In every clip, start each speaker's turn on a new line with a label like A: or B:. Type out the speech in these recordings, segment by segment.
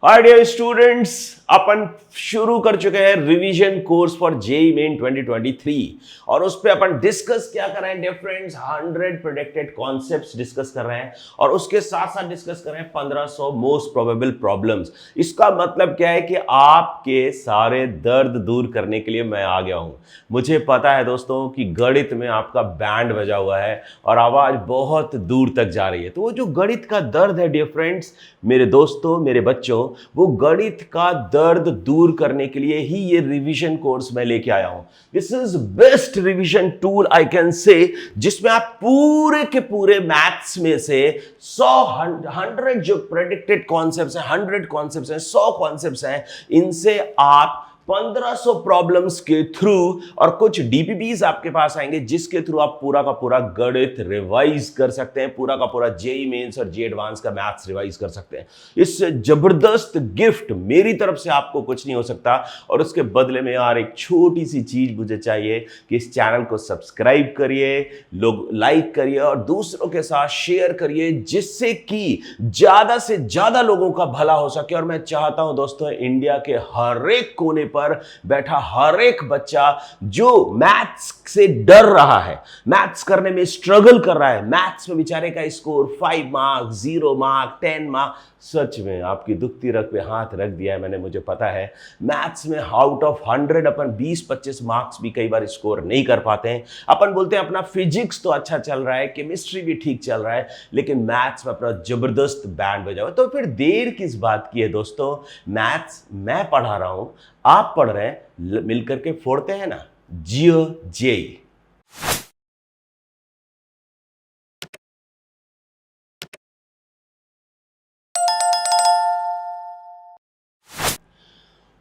A: Hi dear students, अपन शुरू कर चुके हैं revision course for JEE main 2023 और उस पे अपन डिस्कस क्या कर रहे हैं dear friends, 100 predicted concepts discuss कर रहे हैं और उसके साथ साथ डिस्कस कर रहे हैं 1500 मोस्ट प्रोबेबल प्रॉब्लम्स। इसका मतलब क्या है कि आपके सारे दर्द दूर करने के लिए मैं आ गया हूं। मुझे पता है दोस्तों कि गणित में आपका बैंड बजा हुआ है और आवाज बहुत दूर तक जा रही है, तो वो जो गणित का दर्द है डियर फ्रेंड्स, मेरे दोस्तों, मेरे बच्चों, वो गणित का दर्द दूर करने के लिए ही ये रिवीजन कोर्स मैं लेके आया हूं। This is best revision tool I can say, जिसमें आप पूरे के पूरे मैथ्स में से 100 जो प्रेडिक्टेड कॉन्सेप्ट्स हैं, 100 कॉन्सेप्ट्स हैं, 100 कॉन्सेप्ट्स हैं, इनसे आप 1500 प्रॉब्लम्स के थ्रू और कुछ डीपीपीज आपके पास आएंगे जिसके थ्रू आप पूरा का पूरा गणित रिवाइज कर सकते हैं, पूरा का पूरा जेईई मेंस और जे एडवांस का मैथ्स रिवाइज कर सकते हैं। इस जबरदस्त गिफ्ट मेरी तरफ से आपको कुछ नहीं हो सकता और उसके बदले में यार एक छोटी सी चीज मुझे चाहिए कि इस चैनल को सब्सक्राइब करिए, लोग लाइक करिए और दूसरों के साथ शेयर करिए, जिससे कि ज्यादा से ज्यादा लोगों का भला हो सके। और मैं चाहता हूं दोस्तों, इंडिया के हर एक कोने पर बैठा हर एक बच्चा जो मैथ्स से डर रहा है, मैथ्स करने में स्ट्रगल कर रहा है, मैथ्स में बेचारे का स्कोर 5 मार्क, 0 मार्क, 10 मार्क, सच में आपकी दुखती रग पे हाथ रख दिया है मैंने, मुझे पता है। मैथ्स में आउट ऑफ 100 अपन 20-25 मार्क्स भी कई बार स्कोर नहीं कर पाते हैं। अपन बोलते हैं अपना फिजिक्स तो अच्छा चल रहा है, केमिस्ट्री भी ठीक चल रहा है, लेकिन मैथ्स में अपना जबरदस्त बैंड बजा हुआ है। तो फिर देर किस बात की है दोस्तों? मैथ्स मैं पढ़ा रहा हूं, आप पढ़ रहे हैं, मिलकर के फोड़ते हैं ना जियो जेईई।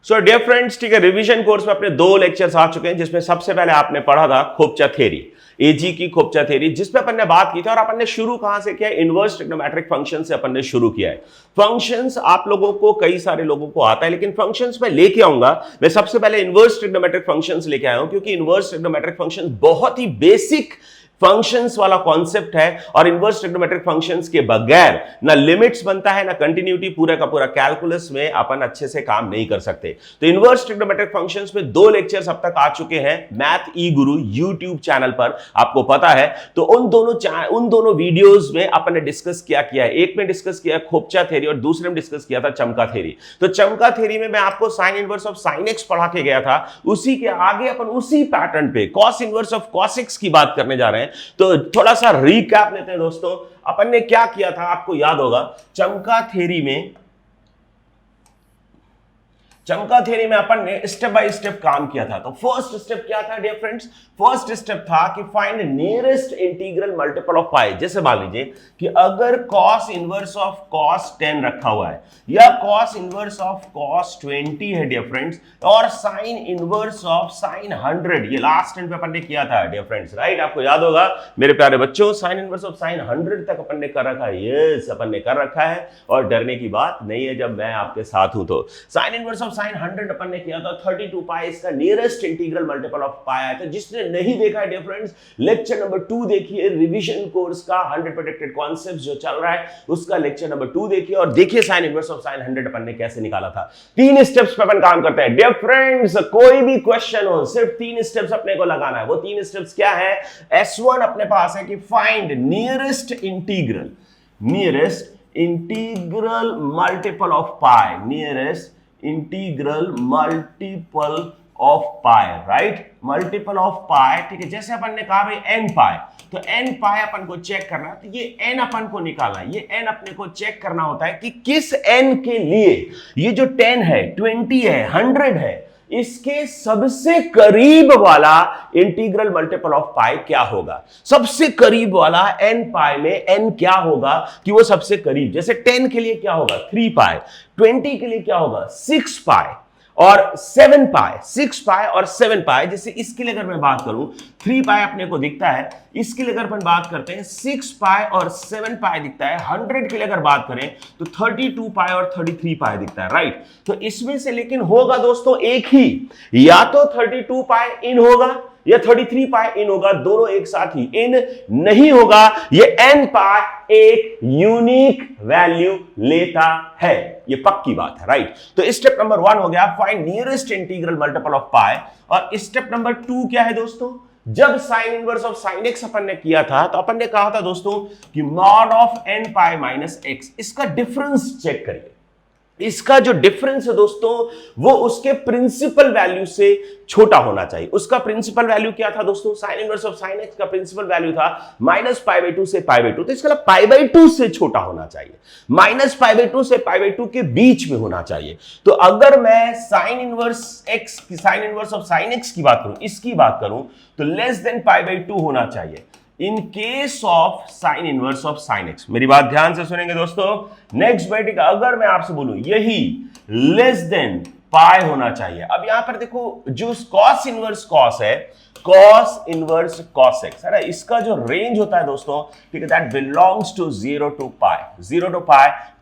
A: सो डियर फ्रेंड्स, ठीक है, रिवीजन कोर्स में अपने 2 लेक्चर्स आ चुके हैं, जिसमें सबसे पहले आपने पढ़ा था खोपचा थ्योरी, एजी की खोपचा थ्योरी, जिसपे अपन ने बात की थी। और अपन ने शुरू कहां से किया? इनवर्स ट्रिग्नोमेट्रिक फंक्शन से अपन ने शुरू किया है। फंक्शंस आप लोगों को, कई सारे लोगों को आता है, लेकिन फंक्शंस मैं लेके आऊंगा। मैं सबसे पहले इनवर्स ट्रिग्नोमेट्रिक फंक्शंस लेके आया हूं, क्योंकि इनवर्स ट्रिग्नोमेट्रिक फंक्शंस बहुत ही बेसिक फंक्शंस वाला कॉन्सेप्ट है और इनवर्स ट्रिग्नोमेट्रिक फंक्शंस के बगैर ना लिमिट्स बनता है ना कंटिन्यूटी, पूरा का पूरा कैलकुलस में अपन अच्छे से काम नहीं कर सकते। तो इनवर्स ट्रिग्नोमेट्रिक फंक्शंस में 2 लेक्चर्स अब तक आ चुके हैं मैथ ई गुरु यूट्यूब चैनल पर, आपको पता है। तो उन दोनों वीडियोस में अपन ने डिस्कस किया है। एक में डिस्कस किया खोपचा थ्योरी और दूसरे में डिस्कस किया था चमका थ्योरी। तो चमका थ्योरी में मैं आपको sign inverse of sine x पढ़ा के गया था, उसी के आगे अपन उसी पैटर्न पे cos inverse of cos x की बात करने जा रहे हैं। तो थोड़ा सा रिकैप लेते हैं दोस्तों, अपन ने क्या किया था आपको याद होगा। चमका थ्योरी में अपन ने स्टेप बाय स्टेप काम किया था। तो फर्स्ट स्टेप क्या था डियर फ्रेंड्स? फर्स्ट स्टेप था कि find nearest integral multiple of pi. जैसे मान लीजिए कि अगर cos इनवर्स ऑफ cos 10 रखा हुआ है या cos इनवर्स ऑफ cos 20 है डियर फ्रेंड्स, और sin इनवर्स ऑफ sin 100, ये लास्ट टाइम पे अपन ने किया था डियर फ्रेंड्स, राइट? आपको याद होगा मेरे प्यारे बच्चों, sin इनवर्स ऑफ sin 100 तक अपन ने कर रखा है। यस, अपन ने कर रखा है और डरने की बात नहीं है जब मैं आपके साथ हूं। तो sin इनवर्स ऑफ sin 100 अपन ने किया था, 32 पाई इसका नियरेस्ट इंटीग्रल मल्टीपल ऑफ पाई आया था। जिसने नहीं देखा है डियर फ्रेंड्स, लेक्चर नंबर 2 देखिए, रिवीजन कोर्स का 100 प्रेडिक्टेड कॉन्सेप्ट्स जो चल रहा है उसका लेक्चर नंबर 2 देखिए और देखिए sin इनवर्स ऑफ sin 100 अपन ने कैसे निकाला था। 3 स्टेप्स पे अपन काम करते हैं डियर फ्रेंड्स। कोई भी क्वेश्चन हो, सिर्फ 3 स्टेप्स अपने को लगाना है। वो 3 स्टेप्स क्या है? S1 अपने पास है कि find nearest integral multiple of pi, nearest integral multiple of pi, right? Multiple of pi, ठीक है। जैसे अपन ने कहा भाई n पाई, तो n पाई अपन को चेक करना है, तो ये n अपन को निकालना है। ये n अपने को चेक करना होता है कि किस n के लिए ये जो 10 है, 20 है, 100 है, इसके सबसे करीब वाला इंटीग्रल मल्टीपल ऑफ पाई क्या होगा? सबसे करीब वाला n पाई में n क्या होगा कि वो सबसे करीब, जैसे 10 के लिए क्या होगा? 3 पाई, 20 के लिए क्या होगा? 6 पाई और 7 पाई, 6 पाई और 7 पाई। जैसे इसके लिए अगर मैं बात करूं, 3 पाई अपने को दिखता है, इसके लिए अगर अपन बात करते हैं 6 पाई और 7 पाई दिखता है। 100 के लिए अगर बात करें तो 32 पाई और 33 पाई दिखता है, राइट? तो इसमें से लेकिन होगा दोस्तों एक ही, या तो 32 पाई इन होगा या 33 पाई इन होगा, दोनों एक साथ ही इन नहीं होगा, ये n पाई एक यूनिक वैल्यू लेता है, ये पक्की बात है, राइट। तो स्टेप नंबर 1 हो गया find nearest integral multiple of pi. और स्टेप नंबर 2 क्या है दोस्तों, जब sine inverse of sine x अपन ने किया था तो अपन ने कहा था दोस्तों कि mod of n pi minus x, इसका डिफरेंस चेक करिए। इसका जो डिफरेंस है दोस्तों वो उसके प्रिंसिपल वैल्यू से छोटा होना चाहिए। उसका प्रिंसिपल वैल्यू क्या था दोस्तों, sign inverse of sine x का प्रिंसिपल वैल्यू था -π/2 से π/2, तो इसका π/2 से छोटा होना चाहिए, -π/2 से π/2 के बीच में होना चाहिए। तो अगर मैं साइन इनवर्स एक्स की, sign inverse of sine x की बात करूं, इसकी बात करूं, तो लेस देन π/2 होना चाहिए इन case of sine inverse of sine x. मेरी बात ध्यान से सुनेंगे दोस्तों। नेक्स्ट बेटिका, अगर मैं आपसे बोलूं यही लेस देन पाई होना चाहिए। अब यहां पर देखो जो कॉस इनवर्स कॉस है, कॉस इनवर्स कॉस एक्स है ना, इसका जो रेंज होता है दोस्तों, ठीक है, that belongs to 0 to π, 0 to π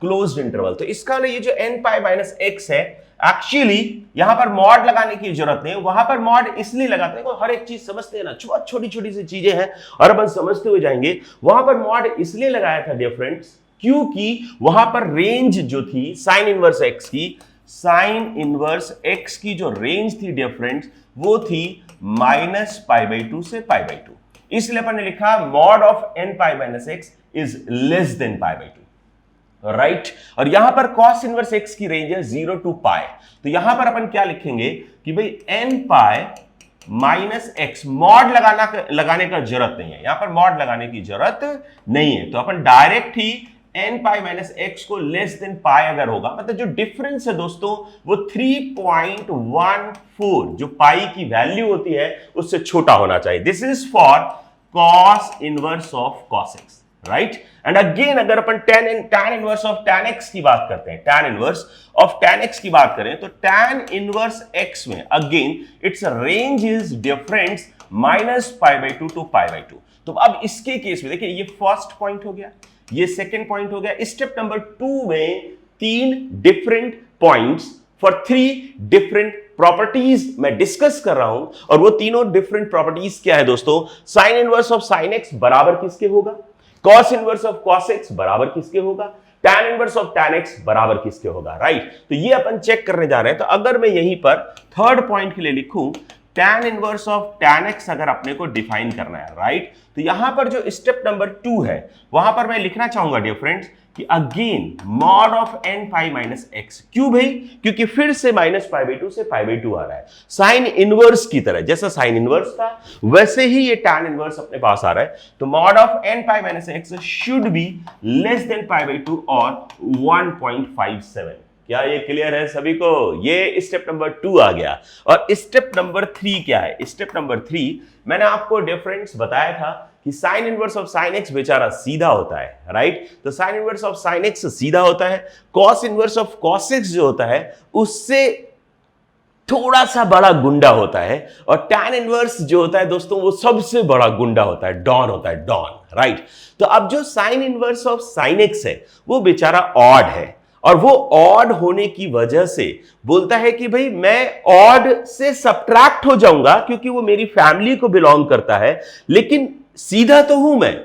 A: closed interval. तो इसका ये जो n पाई माइनस एक्स है, एक्चुअली यहां पर मॉड लगाने की जरूरत नहीं, वहां पर मॉड इसलिए लगाते हैं, हर एक चीज समझते हैं ना, छोटी छोटी सी चीजें हैं और अपन समझते हुए जाएंगे। वहां पर मॉड इसलिए लगाया था डियर फ्रेंड्स, क्योंकि वहां पर रेंज जो थी साइन इनवर्स एक्स की, साइन इनवर्स एक्स की जो रेंज थी डियर फ्रेंड्स, वो थी -π/2 से π/2। इसलिए अपन ने लिखा mod of n pi minus x is less than π/2, right. और यहां पर cos इनवर्स x की रेंज है 0 to π, तो यहां पर अपन क्या लिखेंगे कि भाई n pi minus x, mod लगाने का जरूरत नहीं है, यहां पर मॉड लगाने की जरूरत नहीं है। तो अपन डायरेक्ट ही n पाई माइनस एक्स को लेस देन पाई अगर होगा, मतलब जो डिफरेंस है दोस्तों वो 3.14 जो पाई की वैल्यू होती है उससे छोटा होना चाहिए। This is for cos inverse of cos x, right. And again अगर अपन tan inverse of tan x की बात करते हैं, tan inverse of tan x की बात करें, तो tan इनवर्स x में again its range is difference -π/2 to π/2। तो अब इसके केस में देखिए, ये फर्स्ट पॉइंट हो गया, ये सेकंड पॉइंट हो गया। स्टेप नंबर 2 में 3 different points for 3 different properties मैं डिस्कस कर रहा हूं, और वो तीनों डिफरेंट प्रॉपर्टीज क्या है दोस्तों, sign inverse of sine x बराबर किसके होगा, cos inverse of cos x बराबर किसके होगा, tan inverse of tan x बराबर किसके होगा, राइट। तो ये अपन चेक करने जा रहे हैं। तो अगर मैं यहीं पर थर्ड पॉइंट के लिए लिखूं tan inverse of tan x अगर अपने को डिफाइन करना है, राइट, तो यहां पर जो स्टेप नंबर 2 है वहां पर मैं लिखना चाहूंगा डियर फ्रेंड्स कि again mod of n pi minus x. क्यों भाई, क्योंकि फिर से -π/2 से π/2 आ रहा है, साइन इनवर्स की तरह, जैसा साइन इनवर्स था वैसे ही ये tan इनवर्स अपने पास आ रहा है। तो mod of n pi minus x should be less than π/2 और 1.57। क्या ये क्लियर है सभी को? ये स्टेप नंबर 2 आ गया। और स्टेप नंबर 3 क्या है? स्टेप नंबर 3 मैंने आपको डिफरेंस बताया था कि sign inverse of sine x बेचारा सीधा होता है, राइट। तो sign inverse of sine x सीधा होता है, cos inverse of cos x जो होता है उससे थोड़ा सा बड़ा गुंडा होता है, और tan इनवर्स जो होता है दोस्तों वो सबसे बड़ा गुंडा होता है, डॉन होता है, डॉन, राइट। तो अब जो sign inverse of sine x है वो बेचारा ऑड है, और वो ऑड होने की वजह से बोलता है कि भाई मैं ऑड से सब्ट्रैक्ट हो जाऊंगा क्योंकि वो मेरी फैमिली को बिलोंग करता है, लेकिन सीधा तो हूं मैं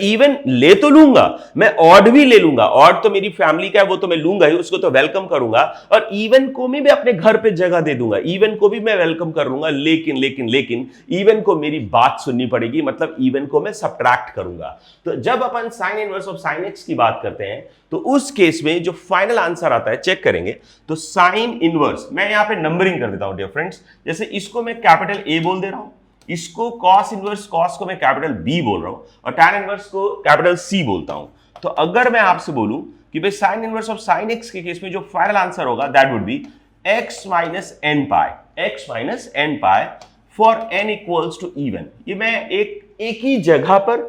A: इवन ले तो लूंगा, मैं ऑड भी ले लूंगा, ऑड तो मेरी फैमिली का है वो तो मैं लूंगा ही, उसको तो वेलकम करूंगा, और इवन को भी मैं अपने घर पे जगह दे दूंगा, इवन को भी मैं वेलकम कर लूंगा, लेकिन इवन को मेरी बात सुननी पड़ेगी, मतलब इवन को मैं सब्ट्रैक्ट करूंगा। तो जब अपन sine inverse of sine x की बात करते हैं तो उस केस में जो फाइनल आंसर आता है चेक करेंगे, तो साइन इनवर्स, मैं यहां पे नंबरिंग कर देता हूं डियर फ्रेंड्स, जैसे इसको मैं कैपिटल ए बोल दे रहा हूं, इसको cos इनवर्स cos को मैं कैपिटल B बोल रहा हूं, और tan इनवर्स को कैपिटल C बोलता हूं। तो अगर मैं आपसे बोलूं कि भाई sine inverse of sine x के केस में जो फाइनल आंसर होगा that would be x minus n pi for n equals to even. ये मैं एक ही जगह पर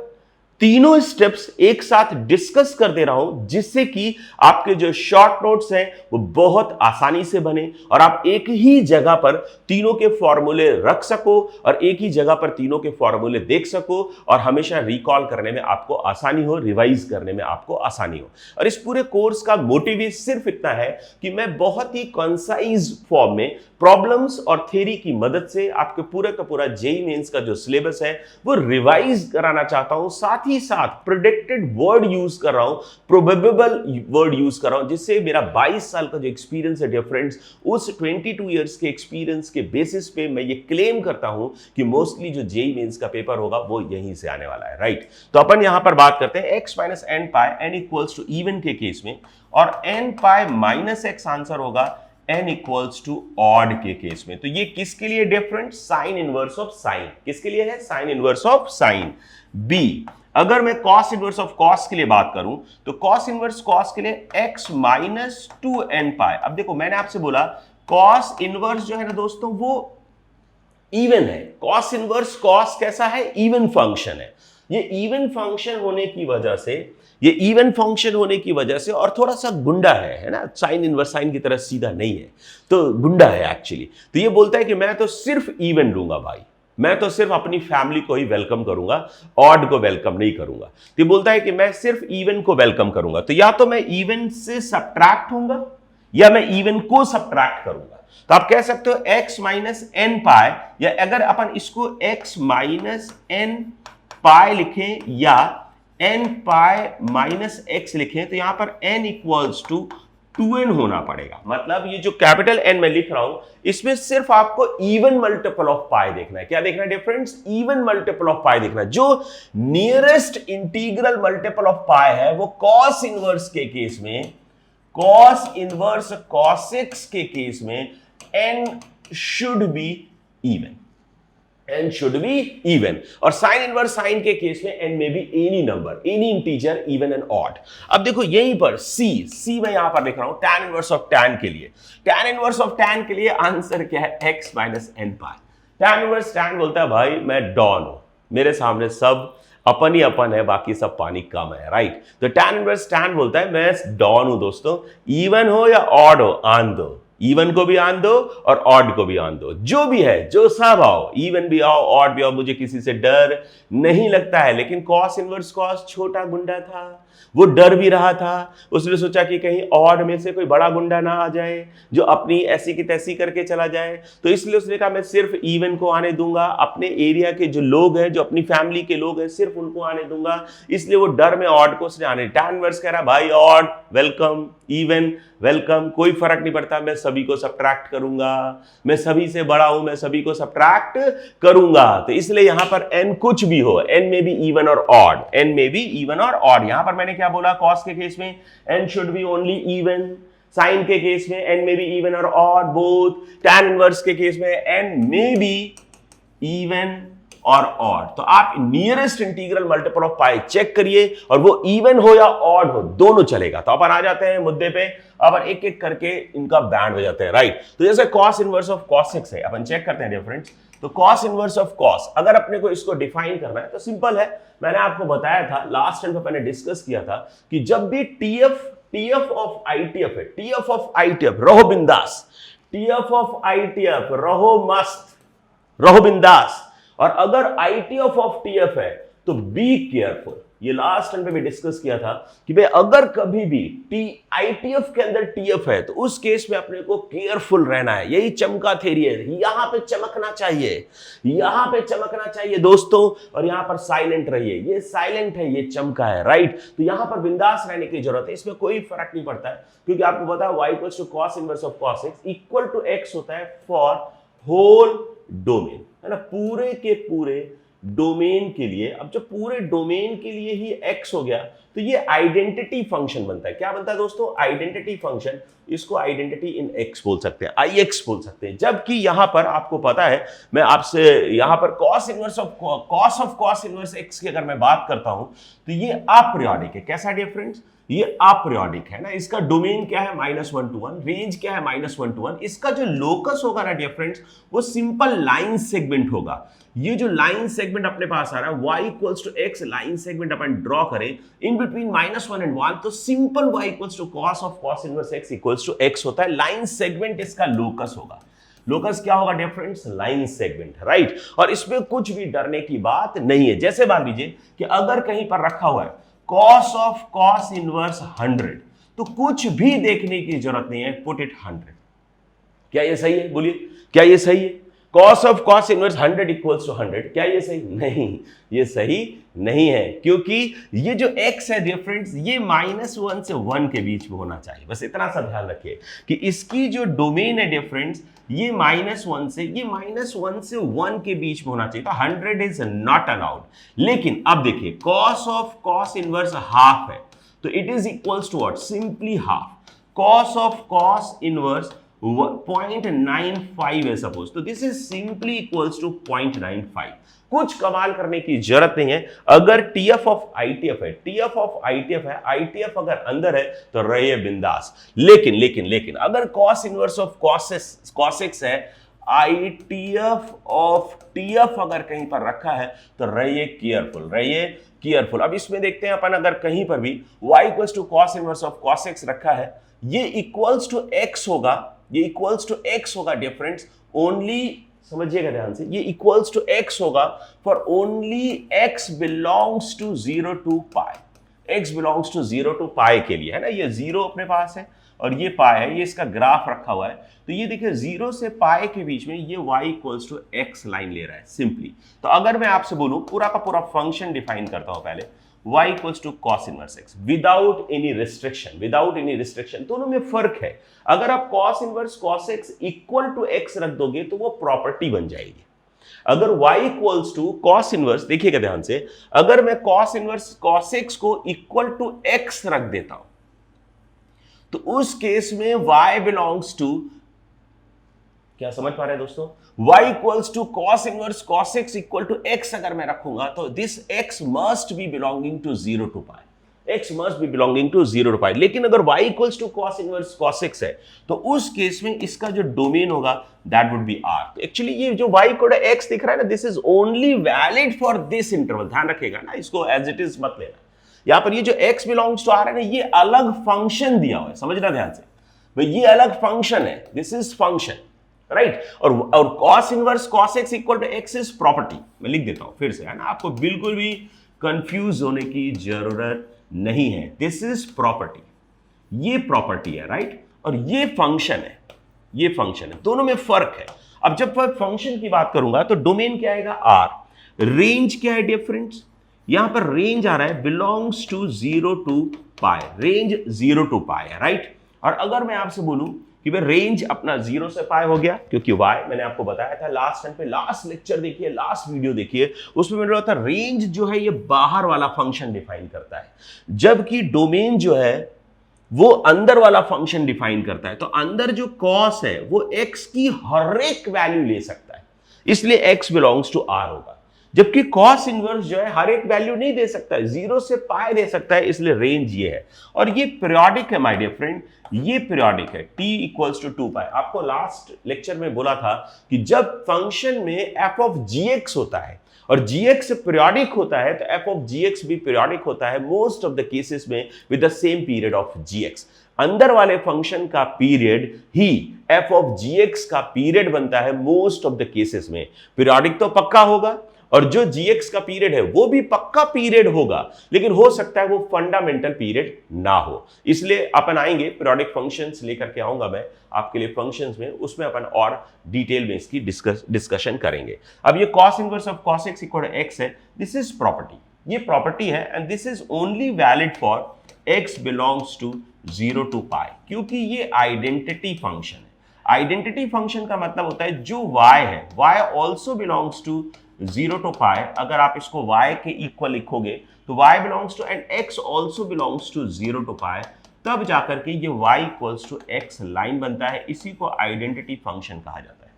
A: तीनों स्टेप्स एक साथ डिस्कस कर दे रहा हूं, जिससे कि आपके जो शॉर्ट नोट्स हैं वो बहुत आसानी से बने और आप एक ही जगह पर तीनों के फॉर्मूले रख सको और एक ही जगह पर तीनों के फॉर्मूले देख सको और हमेशा रिकॉल करने में आपको आसानी हो, रिवाइज करने में आपको आसानी हो। और इस पूरे कोर्स का मोटिव ही सिर्फ इतना है कि मैं बहुत ही कंसाइज फॉर्म में प्रॉब्लम्स और थ्योरी की मदद से आपके पूरे का पूरा जेईई मेंस का जो सिलेबस है वो रिवाइज कराना चाहता हूं। साथ ही साथ प्रेडिक्टेड वर्ड यूज कर रहा हूं, प्रोबेबल वर्ड यूज कर रहा हूं, जिससे मेरा 22 साल का जो एक्सपीरियंस है डियर फ्रेंड्स, उस 22 इयर्स के एक्सपीरियंस के बेसिस पे मैं ये क्लेम करता हूं कि मोस्टली जो जेईई मेंस का पेपर होगा वो यहीं से आने वाला है, राइट। तो अपन यहां पर बात करते हैं x minus n pi n equals to even के केस में, और n pi minus x answer होगा n इक्वल्स टू ऑड के केस में। तो ये किसके लिए different? Sine inverse of sine. किसके लिए है? Sine inverse of sine. B, अगर मैं कॉस इनवर्स ऑफ कॉस के लिए बात करूं तो कॉस इनवर्स कॉस के लिए x माइनस 2n पाई। अब देखो मैंने आपसे बोला कॉस इनवर्स जो है ना दोस्तों वो इवन है। कॉस इनवर्स कॉस कैसा है? इवन फंक्शन है। ये इवन फंक्शन होने की वजह से, ये इवन फंक्शन होने की वजह से और थोड़ा सा गुंडा है ना, साइन इनवर्स साइन की तरह सीधा नहीं है, तो गुंडा है एक्चुअली। तो ये बोलता है कि मैं तो सिर्फ इवन लूंगा भाई, मैं तो सिर्फ अपनी फैमिली को ही वेलकम करूंगा, ऑड को वेलकम नहीं करूंगा। तो ये बोलता है कि मैं सिर्फ इवन को वेलकम करूंगा। तो या तो मैं इवन से सब्ट्रैक्ट होऊंगा या मैं इवन को सब्ट्रैक्ट करूंगा। तो आप कह सकते हो x माइनस एन पाई, या अगर अपन इसको x माइनस एन पाई लिखें या n पाई माइनस एक्स लिखें, तो यहां पर n इक्वल्स टू 2n होना पड़ेगा। मतलब ये जो कैपिटल N मैं लिख रहा हूं इसमें सिर्फ आपको इवन मल्टीपल ऑफ पाई देखना है। क्या देखना है डिफरेंस? इवन मल्टीपल ऑफ पाई देखना है। जो नियरेस्ट इंटीग्रल मल्टीपल ऑफ पाई है वो कॉस इनवर्स के केस में, कॉस इनवर्स कॉस एक्स के केस में n should be even, n should be even। और साइन इनवर्स साइन के केस में n में भी any number, any integer, even and odd. अब देखो यहीं पर c मैं यहां पर लिख रहा हूं tan इनवर्स ऑफ tan के लिए। tan इनवर्स ऑफ tan के लिए आंसर क्या है? x माइनस एन पाई। tan इनवर्स tan बोलता है भाई मैं डॉन हूं, मेरे सामने सब अपन ही अपन है, बाकी सब पानी कम है, राइट। तो tan इनवर्स tan बोलता है मैं डॉन हूं दोस्तों, इवन हो या ऑड हो आन दो, इवन को भी आन दो और ऑड को भी आन दो, जो भी है, जो सब आओ, इवन भी आओ ऑड भी आओ, मुझे किसी से डर नहीं लगता है। लेकिन कॉस इनवर्स कॉस छोटा गुंडा था, वो डर भी रहा था। उसने सोचा कि कहीं ऑड में से कोई बड़ा गुंडा ना आ जाए जो अपनी ऐसी की तैसी करके चला जाए, तो इसलिए उसने कहा मैं सिर्फ इवन को आने दूंगा, अपने एरिया के जो लोग हैं, जो अपनी फैमिली के लोग हैं, सिर्फ उनको आने दूंगा। इसलिए वो डर में ऑड को उसने आने। tan इनवर्स कह रहा भाई ऑड वेलकम, इवन वेलकम, कोई फर्क नहीं पड़ता, मैं सभी को सब्ट्रैक्ट करूंगा, मैं सभी से बड़ा हूं, मैं सभी को सब्ट्रैक्ट करूंगा। तो इसलिए यहां पर n कुछ भी हो, n में भी इवन और ऑड, n में भी इवन और ऑड। यहां पर मैंने क्या बोला? कॉस के केस में n should be only even, sine के केस में n में भी इवन और ऑड बोथ, tan इनवर्स के केस में n में भी इवन और ऑड। तो आप nearest integral multiple of pi check करिए और वो इवन हो या ऑड हो, दोनों चलेगा। तो अपन आ जाते हैं मुद्दे पे, अपन एक एक करके इनका बैंड बजाते हैं, राइट। तो जैसे cos inverse of cos x है, अपन चेक करते हैं डियर फ्रेंड्स। तो कॉस इनवर्स ऑफ कॉस, अगर अपने को इसको डिफाइन करना है तो सिंपल है। मैंने आपको बताया था लास्ट टाइम पे, मैंने डिस्कस किया था कि जब भी टीएफ ऑफ आईटीएफ है, टीएफ ऑफ आईटीएफ रहो बिंदास, टीएफ ऑफ आईटीएफ रहो मस्त, रहो बिंदास। और अगर आईटीएफ ऑफ टीएफ है तो बी केयरफुल। ये लास्ट टाइम पे भी डिस्कस किया था कि भाई अगर कभी भी आईटीएफ के अंदर टीएफ है तो उस केस में अपने को केयरफुल रहना है। यही चमका थ्योरी है, यहां पे चमकना चाहिए, यहां पे चमकना चाहिए दोस्तों, और यहां पर साइलेंट रहिए। ये साइलेंट है, ये चमका है, राइट। तो यहां पर बिंदास रहने की जरूरत है, इसमें कोई फर्क नहीं पड़ता है, क्योंकि आपको पता है y equals to cos inverse of cos x equal to x होता है फॉर होल डोमेन, है ना, पूरे के पूरे डोमेन के लिए। अब जब पूरे डोमेन के लिए ही x हो गया तो ये आइडेंटिटी फंक्शन बनता है। क्या बनता है दोस्तों? Identity function. इसको आइडेंटिटी इन एक्स बोल सकते हैं, आई एक्स बोल सकते हैं। जबकि यहां पर आपको पता है, मैं आपसे यहां पर cos of cos inverse x की अगर मैं बात करता हूं तो ये अपरियोडिक है। कैसा डियर फ्रेंड्स, ये अपरियोडिक है ना। इसका डोमेन क्या है, -1 to 1, रेंज क्या है, -1 to 1। इसका जो लोकस होगा ना डियर फ्रेंड्स, वो सिंपल लाइन सेगमेंट होगा। ये जो लाइन सेगमेंट अपने पास आ रहा है y equals to x, line segment अपन ड्रॉ करें इन बिटवीन -1 एंड 1, तो simple y equals to cos of cos inverse x equals to x होता है। लाइन सेगमेंट इसका लोकस होगा। लोकस क्या होगा dear friends, line segment, right. और इसमें कुछ भी डरने की बात नहीं है। जैसे मान लीजिए कि अगर कहीं पर रखा हुआ है cos ऑफ cos इनवर्स 100, तो कुछ भी देखने की जरूरत नहीं है, पुट इट 100। क्या ये सही है, बोलिए, क्या ये सही है? cos of cos inverse 100 equals to 100, क्या ये सही? नहीं, ये सही नहीं है, क्योंकि ये जो x है डियर फ्रेंड्स, ये -1 से 1 के बीच में होना चाहिए। बस इतना सा ध्यान रखिए कि इसकी जो डोमेन है डियर फ्रेंड्स, ये -1 से 1 के बीच में होना चाहिए। तो 100 इज नॉट अलाउड। लेकिन अब देखिए, cos ऑफ cos इनवर्स हाफ है, तो it is equals to what, simply half. cos of cos inverse 0.95 है सपोज, तो this is simply equals to 0.95। कुछ कमाल करने की जरूरत नहीं है। अगर TF ऑफ ITF है, TF ऑफ ITF है, ITF अगर अंदर है तो रहिए बिंदास। लेकिन लेकिन लेकिन अगर cos inverse of cos x है, ITF ऑफ TF अगर कहीं पर रखा है तो रहिए केयरफुल, रहिए केयरफुल। अब इसमें देखते हैं अपन, अगर कहीं पर भी y equals to cos inverse of cos x रखा है, ये इक्वल्स टू x होगा, ये इक्वल्स टू x होगा डियर फ्रेंड्स, ओनली समझिएगा ध्यान से, ये इक्वल्स टू x होगा for only x belongs to 0 to pi. x belongs to 0 to pi के लिए, है ना। ये 0 अपने पास है और ये पाई है, ये इसका ग्राफ रखा हुआ है। तो ये देखिए 0 से पाई के बीच में ये y equals to x line ले रहा है सिंपली। तो अगर मैं आपसे बोलूं, पूरा का पूरा फंक्शन डिफाइन करता हूं पहले, y equals to cos inverse x without any restriction, without any restriction. दोनों में फर्क है। अगर आप cos inverse cos x equal to x रख दोगे तो वो प्रॉपर्टी बन जाएगी। अगर y equals to cos inverse, देखिएगा ध्यान से, अगर मैं cos इनवर्स cos x को इक्वल टू x रख देता हूं तो उस केस में y बिलोंग्स टू, क्या समझ पा रहे हैं दोस्तों, y equals to cos inverse cos x equal to x अगर मैं रखूंगा तो this x must be belonging to 0 to pi, x must be belonging to 0 to pi. लेकिन अगर y equals to cos inverse cos x है तो उस case में इसका जो डोमेन होगा दैट वुड बी r। तो एक्चुअली ये जो y इक्वल टू x दिख रहा है ना, this is only valid for this interval. ध्यान रखिएगा ना, इसको एज इट इज मत लेना। यहां पर ये जो x बिलोंग्स टू r है ना, ये अलग फंक्शन दिया हुआ है, समझना ध्यान से भाई, ये अलग फंक्शन है, दिस इज फंक्शन, राइट। और cos inverse cos x equal to x is property. मैं लिख देता हूं फिर से, है ना, आपको बिल्कुल भी कंफ्यूज होने की जरूरत नहीं है। दिस इज प्रॉपर्टी, ये प्रॉपर्टी है, राइट, और ये फंक्शन है, ये फंक्शन है, दोनों में फर्क है। अब जब मैं फंक्शन की बात करूंगा तो डोमेन क्या आएगा, r। रेंज क्या है डियर फ्रेंड्स, यहां पर रेंज आ रहा है belongs to 0 to pi, range 0 to pi है, राइट। और अगर मैं आपसे बोलूं कि भाई रेंज अपना 0 से पाई हो गया, क्योंकि y मैंने आपको बताया था लास्ट टाइम पे, लास्ट लेक्चर देखिए, लास्ट वीडियो देखिए, उसमें मैंने बताया था रेंज जो है ये बाहर वाला फंक्शन डिफाइन करता है, जबकि डोमेन जो है वो अंदर वाला फंक्शन डिफाइन करता है। तो अंदर जो cos है वो x की हर एक वैल्यू ले सकता है, इसलिए x बिलोंग्स टू r होगा। जबकि cos इनवर्स जो है हर एक वैल्यू नहीं दे सकता है, 0 से पाई दे सकता है, इसलिए रेंज ये है। और ये पीरियोडिक है माय डियर फ्रेंड, ये पीरियोडिक है, t इक्वल्स टू 2 पाई। आपको लास्ट लेक्चर में बोला था कि जब फंक्शन में f ऑफ gx होता है और gx पीरियोडिक होता है तो f ऑफ gx भी पीरियोडिक होता है मोस्ट ऑफ द केसेस में with the same period of gx। अंदर वाले फंक्शन का period he f of gx का पीरियड बनता है मोस्ट ऑफ द केसेस में। पीरियोडिक तो पक्का होगा और जो gx का पीरियड है वो भी पक्का पीरियड होगा, लेकिन हो सकता है वो फंडामेंटल पीरियड ना हो। इसलिए अपन आएंगे, पीरियोडिक फंक्शंस लेकर के आऊंगा मैं आपके लिए फंक्शंस में, उसमें अपन और डिटेल में इसकी डिस्कशन करेंगे। अब ये cos inverse of cos x equal to x है, दिस इज प्रॉपर्टी, ये प्रॉपर्टी है and this is only valid for x belongs to 0 to pi, क्योंकि ये आइडेंटिटी फंक्शन है। आइडेंटिटी फंक्शन का मतलब होता है जो y है, y also belongs to 0 to pi. अगर आप इसको y के इक्वल लिखोगे तो y belongs to and x also belongs to 0 to पाई, तब जाकर के ये y equals to x line बनता है। इसी को आइडेंटिटी फंक्शन कहा जाता है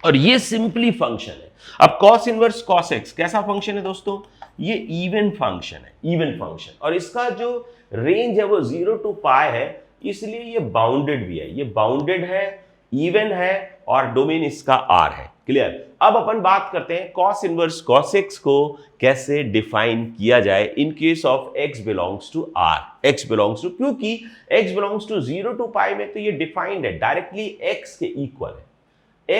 A: और ये सिंपली फंक्शन है। अब cos इनवर्स cos x कैसा फंक्शन है दोस्तों? ये इवन फंक्शन है, इवन फंक्शन, और इसका जो रेंज है वो 0 to π है, इसलिए ये बाउंडेड भी है, ये बाउंडेड है, इवन है और डोमेन इसका r है। क्लियर? अब अपन बात करते हैं cos इनवर्स cos x को कैसे डिफाइन किया जाए in case of x belongs to r, x belongs to, क्योंकि x बिलोंग्स टू 0 to π में तो ये डिफाइंड है, डायरेक्टली x के इक्वल है।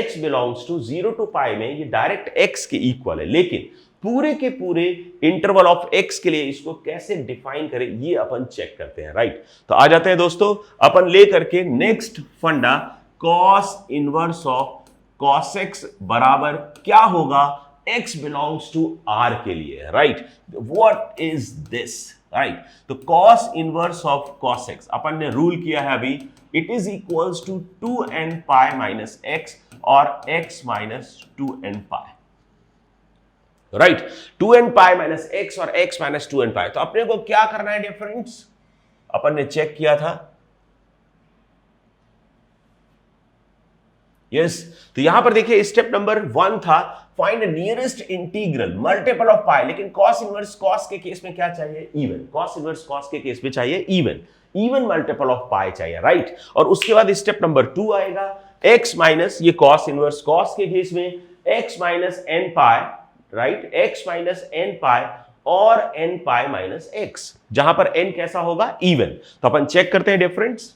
A: x बिलोंग्स टू 0 to π में ये डायरेक्ट x के इक्वल है, लेकिन पूरे के पूरे इंटरवल ऑफ x के लिए इसको कैसे डिफाइन करें ये अपन चेक करते हैं। राइट, तो आ जाते हैं दोस्तों अपन ले करके नेक्स्ट फंडा, cos inverse of cos x बराबर क्या होगा x बिलोंग्स टू r के लिए। Right, what is this? Right, तो cos inverse of cos x अपन ने रूल किया है अभी, it is equals to 2n pi minus x और x minus 2n pi. Right, 2n pi minus x और x माइनस 2n पाई। तो अपने को क्या करना है डियर फ्रेंड्स? अपन ने चेक किया था, यस तो यहां पर देखिए स्टेप नंबर 1 था find nearest integral multiple of pi, लेकिन cos इनवर्स cos के केस में क्या चाहिए? इवन। cos इनवर्स cos के केस में चाहिए even, even multiple of pi चाहिए। राइट, और उसके बाद स्टेप नंबर 2 आएगा x माइनस, ये cos इनवर्स cos के केस में x माइनस n पाई, राइट, x माइनस n पाई और n पाई माइनस x, जहां पर n कैसा होगा? इवन। तो अपन चेक करते हैं डिफरेंस।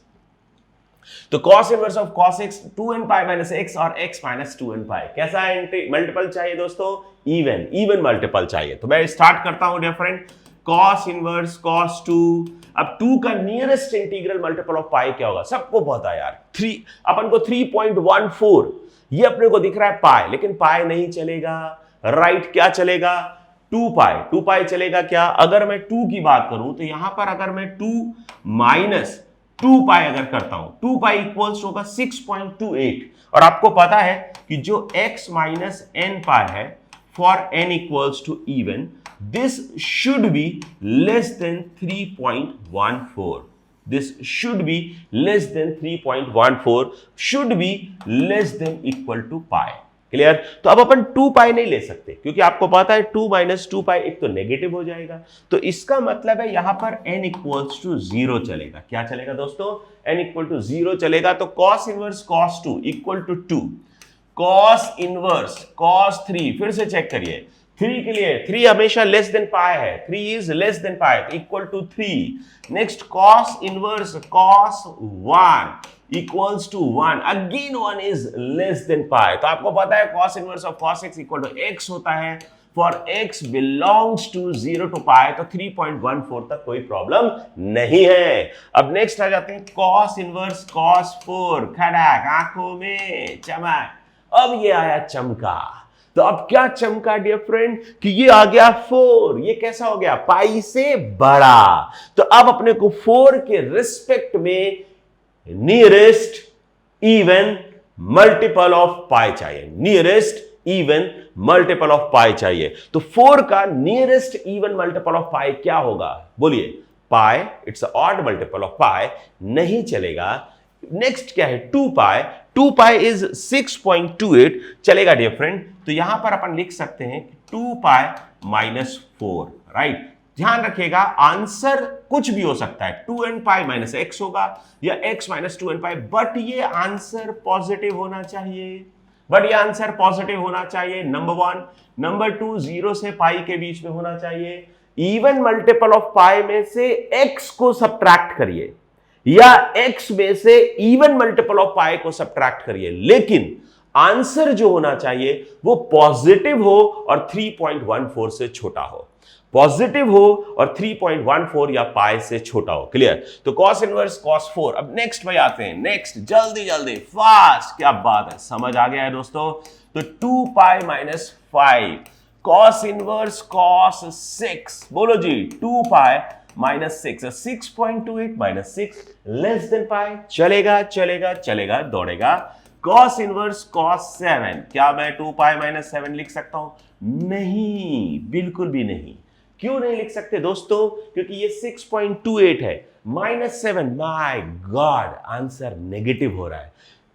A: तो cos inverse of cos x 2n pi minus x और x माइनस 2n पाई, कैसा मल्टीपल चाहिए दोस्तों? इवन, इवन मल्टीपल चाहिए। तो मैं स्टार्ट करता हूं dear friend, cos inverse cos 2, अब 2 का nearest integral multiple of pi क्या होगा? सबको पता है यार, 3, अपन को 3.14 ये अपने को दिख रहा है पाई, लेकिन पाई नहीं चलेगा। राइट, क्या चलेगा? 2 पाई, 2 पाई चलेगा। क्या अगर मैं 2 की बात करूं तो यहां पर अगर मैं 2 माइनस 2 पाई अगर करता हूं, 2 पाई इक्वल्स होगा 6.28, और आपको पता है कि जो x माइनस n पाई है for n equals to even, this should be less than 3.14, this should be less than 3.14, should be less than equal to pi. Clear? तो अब अपन 2 पाई नहीं ले सकते, क्योंकि आपको पता है 2 माइनस 2 पाई एक तो नेगेटिव हो जाएगा, तो इसका मतलब है यहां पर n इक्वल्स टू 0 चलेगा। क्या चलेगा दोस्तों? n इक्वल टू 0 चलेगा। तो cos inverse cos 2 equal to 2, cos inverse cos 3, फिर से चेक करिए, 3 के लिए 3 हमेशा लेस देन पाई है, 3 is less than pi, equal to 3। Next cos inverse cos 1 equals to 1, again 1 is less than pi. तो आपको पता है cos inverse of cos x equal to x होता है for x belongs to 0 to pi, तो 3.14 तक कोई problem नहीं है। अब नेक्स्ट आ जाते हैं cos इनवर्स cos 4, खड़क आंखों में चमक। अब ये आया चमका, तो अब क्या चमका डियर फ्रेंड कि ये आ गया 4, ये कैसा हो गया? पाई से बड़ा। तो अब अपने को 4 के रिस्पेक्ट में nearest even multiple of pi चाहिए, nearest even multiple of pi चाहिए। तो 4 का nearest even multiple of pi क्या होगा? बोलिए। पाई, इट्स ऑड मल्टीपल ऑफ पाई, नहीं चलेगा। नेक्स्ट क्या है? 2 पाई, 2 पाई इज 6.28, चलेगा डियर फ्रेंड। तो यहां पर अपन लिख सकते हैं 2 पाई माइनस 4। राइट, ध्यान रखिएगा आंसर कुछ भी हो सकता है, 2n पाई माइनस x होगा या x minus 2n pi, but ये आंसर पॉजिटिव होना चाहिए, बट ये आंसर पॉजिटिव होना चाहिए, नंबर 1। नंबर 2, 0 से पाई के बीच में होना चाहिए। इवन मल्टीपल ऑफ पाई में से x को सब्ट्रैक्ट करिए या x में से इवन मल्टीपल ऑफ पाई को सब्ट्रैक्ट करिए, लेकिन आंसर जो होना चाहिए वो पॉजिटिव हो और 3.14 से छोटा हो, पॉजिटिव हो और 3.14 या पाई से छोटा हो। क्लियर? तो cos इनवर्स cos 4। अब नेक्स्ट भाई आते हैं, नेक्स्ट जल्दी जल्दी फास्ट, क्या बात है, समझ आ गया है दोस्तों। तो 2 pi minus 5, cos inverse cos 6, बोलो जी, 2 pi minus 6, 6.28 minus 6 less than pi, चलेगा चलेगा चलेगा, दौड़ेगा। cos इनवर्स cos 7, क्या मैं 2 पाई माइनस 7 लिख सकता हूं? नहीं, बिल्कुल भी नहीं। क्यों नहीं लिख सकते दोस्तों? क्योंकि ये 6.28 है, -7, माय गॉड, आंसर नेगेटिव हो रहा है।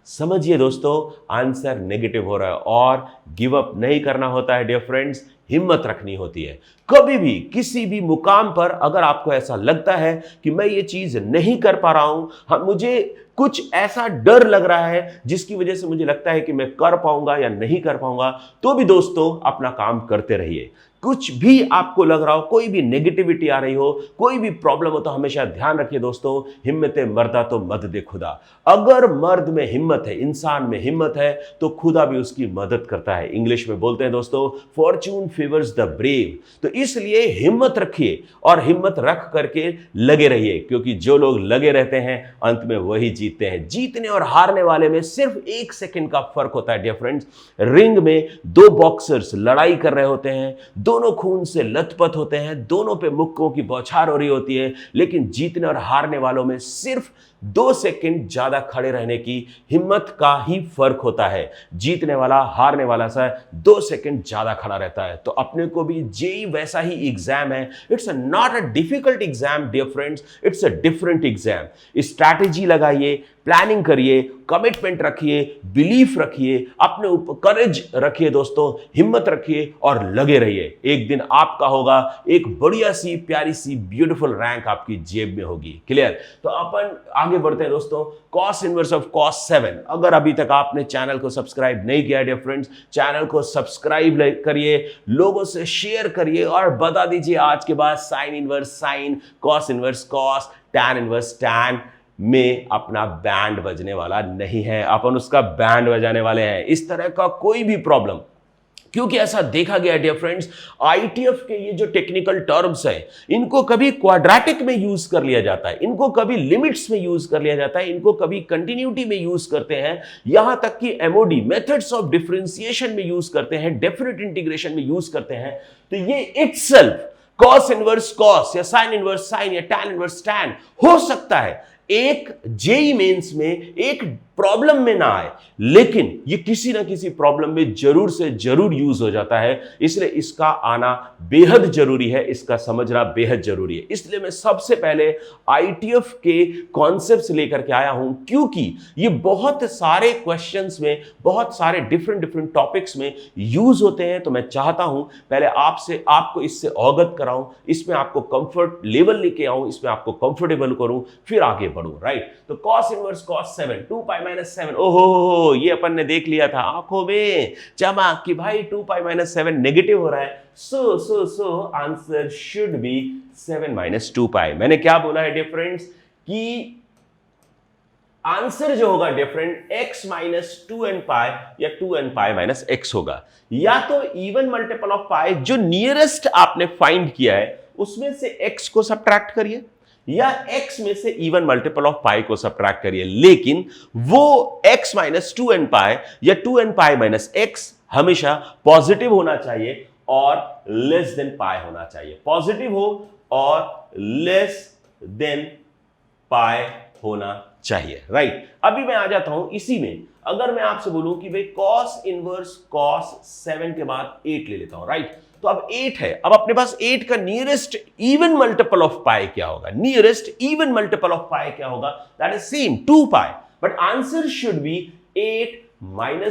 A: समझिए दोस्तों, आंसर नेगेटिव हो रहा है और गिव अप नहीं करना होता है डियर फ्रेंड्स, हिम्मत रखनी होती है। कभी भी किसी भी मुकाम पर अगर आपको ऐसा लगता है कि मैं ये चीज नहीं कर पा रहा हूं, मुझे कुछ ऐसा डर लग रहा है जिसकी वजह से मुझे लगता है कि मैं कर पाऊंगा या नहीं कर पाऊंगा, तो भी दोस्तों अपना काम करते रहिए। कुछ भी आपको लग रहा हो, कोई भी नेगेटिविटी आ रही हो, कोई भी प्रॉब्लम हो, तो हमेशा ध्यान रखिए दोस्तों, हिम्मत मर्दा तो मद दे खुदा। अगर मर्द में हिम्मत है, इंसान में हिम्मत है, तो खुदा भी उसकी मदद करता है। इंग्लिश में बोलते हैं दोस्तों, फॉर्च्यून फेवर्स द ब्रेव। तो इसलिए हिम्मत रखिए और हिम्मत रख करके लगे रहिए, क्योंकि जो लोग लगे रहते हैं अंत में वही जीतते हैं। जीतने और हारने वाले में सिर्फ 1 सेकंड का फर्क होता है डियर फ्रेंड्स। रिंग में 2 बॉक्सर्स लड़ाई कर रहे होते हैं, दोनों खून से लथपथ होते हैं, दोनों पे मुक्कों की बौछार हो रही होती है, लेकिन जीतने और हारने वालों में सिर्फ 2 सेकंड ज्यादा खड़े रहने की हिम्मत का ही फर्क होता है। जीतने वाला हारने वाला सा 2 सेकंड ज्यादा खड़ा रहता है। तो अपने को भी जेई वैसा ही एग्जाम है। It's not a difficult exam dear friends, it's a different exam. Strategy लगाइए, प्लानिंग करिए, कमिटमेंट रखिए, बिलीफ रखिए, अपने ऊपर करेज रखिए दोस्तों, हिम्मत रखिए और लगे रहिए। एक दिन आपका होगा, एक बढ़िया सी प्यारी सी ब्यूटीफुल रैंक आपकी जेब में होगी। क्लियर? तो अपन आगे बढ़ते हैं दोस्तों। cos inverse of cos 7। अगर अभी तक आपने चैनल को सब्सक्राइब नहीं किया डियर फ्रेंड्स, चैनल को सब्सक्राइब करिए, लोगों से शेयर करिए और बता दीजिए आज के बाद sine inverse sine, cos inverse cos, tan inverse tan में अपना बैंड बजने वाला नहीं है। अपन उसका बैंड बजाने वाले हैं। इस तरह का कोई भी प्रॉब्लम, क्योंकि ऐसा देखा गया डियर फ्रेंड्स, आईटीएफ के ये जो टेक्निकल टर्म्स हैं, इनको कभी क्वाड्रेटिक में यूज कर लिया जाता है, इनको कभी लिमिट्स में यूज कर लिया जाता है, इनको कभी कंटिन्यूटी में यूज करते हैं, यहां तक कि एमओडी मेथड्स ऑफ डिफरेंशिएशन में यूज करते हैं, डेफिनेट इंटीग्रेशन में यूज करते हैं। तो ये इटसेल्फ cos इनवर्स cos या sin इनवर्स sin या tan इनवर्स tan हो सकता है एक जेई मेंस में एक प्रॉब्लम में ना आए, लेकिन ये किसी ना किसी प्रॉब्लम में जरूर से जरूर यूज हो जाता है। इसलिए इसका आना बेहद जरूरी है, इसका समझना बेहद जरूरी है। इसलिए मैं सबसे पहले आईटीएफ के कॉन्सेप्ट्स लेकर के आया हूं, क्योंकि ये बहुत सारे क्वेश्चंस में, बहुत सारे डिफरेंट टॉपिक्स में यूज होते हैं। तो मैं चाहता हूं पहले आपको इससे अवगत कराऊं, इसमें आपको कंफर्ट लेवल लेके आऊं, इसमें आपको कंफर्टेबल करूं, फिर आगे बढ़ूं। राइट? तो cos इनवर्स cos 7, 2π - 7, ओहो, ये अपन ने देख लिया था आंखों में चमक कि भाई 2π - 7 नेगेटिव हो रहा है। So answer should B 7 - 2π। मैंने क्या बोला है डियर फ्रेंड्स कि आंसर जो होगा डिफरेंट x - 2nπ या 2nπ - x होगा, या तो इवन मल्टीपल ऑफ पाई जो नियरेस्ट आपने फाइंड किया है उसमें से x को सब्ट्रैक्ट करिए, या x में से इवन मल्टीपल ऑफ पाई को सब्ट्रैक्ट करिए। लेकिन वो x - 2nπ या 2nπ - x हमेशा पॉजिटिव होना चाहिए और लेस देन पाई होना चाहिए। पॉजिटिव हो और लेस देन पाई होना चाहिए। राइट? अभी मैं आ जाता हूं इसी में। अगर मैं आपसे बोलूं कि भाई cos इनवर्स cos 7 के बाद 8 ले लेता हूं, राइट? तो अब 8 है, अब अपने पास 8 का nearest even multiple of pi क्या होगा? Nearest even multiple of pi क्या होगा? That is same 2π, but answer should be 8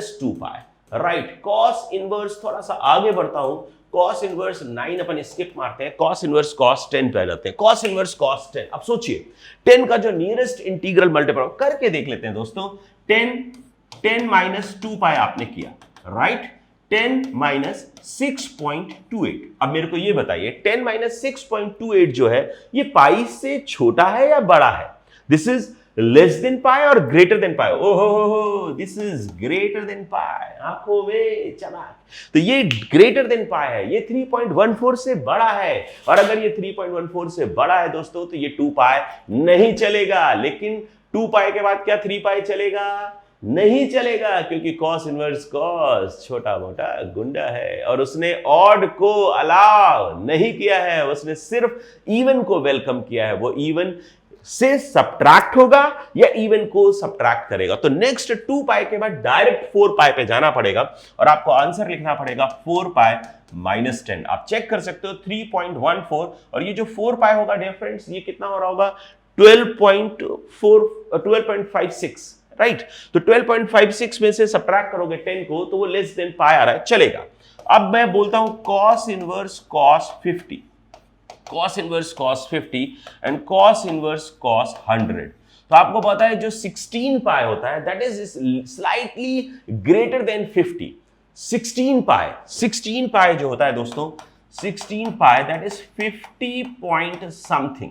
A: - 2π। Right? cos inverse, थोड़ा सा आगे बढ़ता हूं, cos इनवर्स 9 अपन स्किप मारते हैं, cos इनवर्स cos 10 पे आ जाते हैं। cos इनवर्स cos 10, अब सोचिए 10 का जो नियरेस्ट इंटीग्रल मल्टीपल करके देख लेते हैं दोस्तों। 10 - 2π आपने किया, राइट? 10 - 6.28। अब मेरे को ये बताइए 10 - 6.28 जो है ये पाई से छोटा है या बड़ा है? दिस इज लेस देन पाई और ग्रेटर देन पाई? ओहो, this is greater than pi, आंखों में चमक। तो ये ग्रेटर देन पाई है, ये 3.14 से बड़ा है। और अगर ये 3.14 से बड़ा है दोस्तों तो ये 2π नहीं चलेगा। लेकिन 2π के बाद क्या 3π चलेगा? नहीं चलेगा, क्योंकि cos इनवर्स cos छोटा मोटा गुंडा है और उसने ऑड को अलाउ नहीं किया है, उसने सिर्फ इवन को वेलकम किया है। वो इवन से सब्ट्रैक्ट होगा या इवन को सब्ट्रैक्ट करेगा। तो नेक्स्ट 2π के बाद डायरेक्ट 4π पे जाना पड़ेगा और आपको आंसर लिखना पड़ेगा 4π - 10। आप चेक कर सकते हो 3.14, और ये जो 4π होगा डियर फ्रेंड्स ये कितना हो रहा होगा? 12.56, राइट। तो 12.56 में से सब्ट्रैक्ट करोगे 10 को तो वो लेस देन पाई आ रहा है, चलेगा। अब मैं बोलता हूं cos inverse cos 50, cos inverse cos 50 and cos inverse cos 100। तो आपको पता है जो 16 पाई होता है that is slightly greater than 50। 16 pi जो होता है दोस्तों, 16 pi that is 50 point something,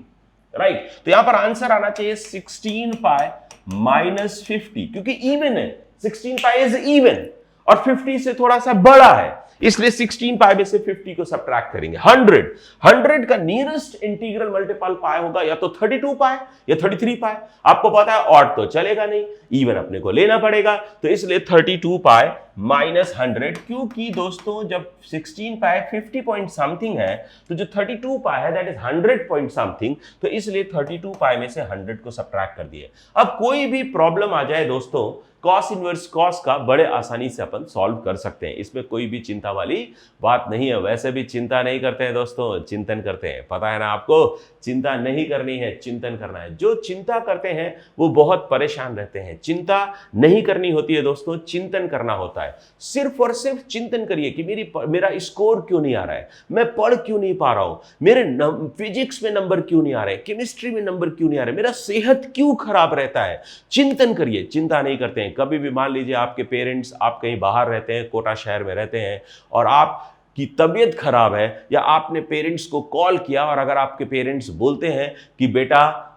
A: right. तो यहां पर आंसर आना चाहिए 16 पाई माइनस 50, क्योंकि इवन है, 16 पाई इज इवन और 50 से थोड़ा सा बड़ा है, इसलिए 16 पाई में से 50 को सब्ट्रैक्ट करेंगे। 100 का नियरेस्ट इंटीग्रल मल्टीपल पाई होगा या तो 32 पाई या 33 पाई। आपको पता है ऑड तो चलेगा नहीं, इवन अपने को लेना पड़ेगा, तो इसलिए 32 पाई माइनस 100, क्योंकि दोस्तों जब 16 पाई 50 पॉइंट समथिंग है तो जो 32 पाई है दैट इज 100 पॉइंट समथिंग, तो इसलिए 32 पाई में से 100 को सब्ट्रैक्ट कर दिए। अब कोई भी प्रॉब्लम आ जाए दोस्तों, cos इनवर्स cos का बड़े आसानी से अपन सॉल्व कर सकते हैं, इसमें कोई भी चिंता वाली बात नहीं है। वैसे भी चिंता नहीं करते हैं दोस्तों, चिंतन करते हैं, पता है ना आपको। चिंता नहीं करनी है, चिंतन करना है। जो चिंता करते हैं वो बहुत परेशान रहते हैं। चिंता नहीं करनी होती है दोस्तों, चिंतन करना होता है। सिर्फ और सिर्फ चिंतन करिए कि मेरा स्कोर क्यों नहीं आ रहा है, मैं पढ़ क्यों नहीं पा रहा हूं, मेरे फिजिक्स में नंबर क्यों नहीं आ रहे, केमिस्ट्री में नंबर क्यों नहीं आ रहे, मेरा सेहत क्यों खराब रहता है। चिंतन करिए, चिंता नहीं करते हैं। कभी भी मान लीजिए आपके पेरेंट्स, आप कहीं बाहर रहते हैं, कोटा शहर में रहते हैं और आप की तबीयत खराब है, या आपने पेरेंट्स को कॉल किया और अगर आपके पेरेंट्स बोलते हैं कि बेटा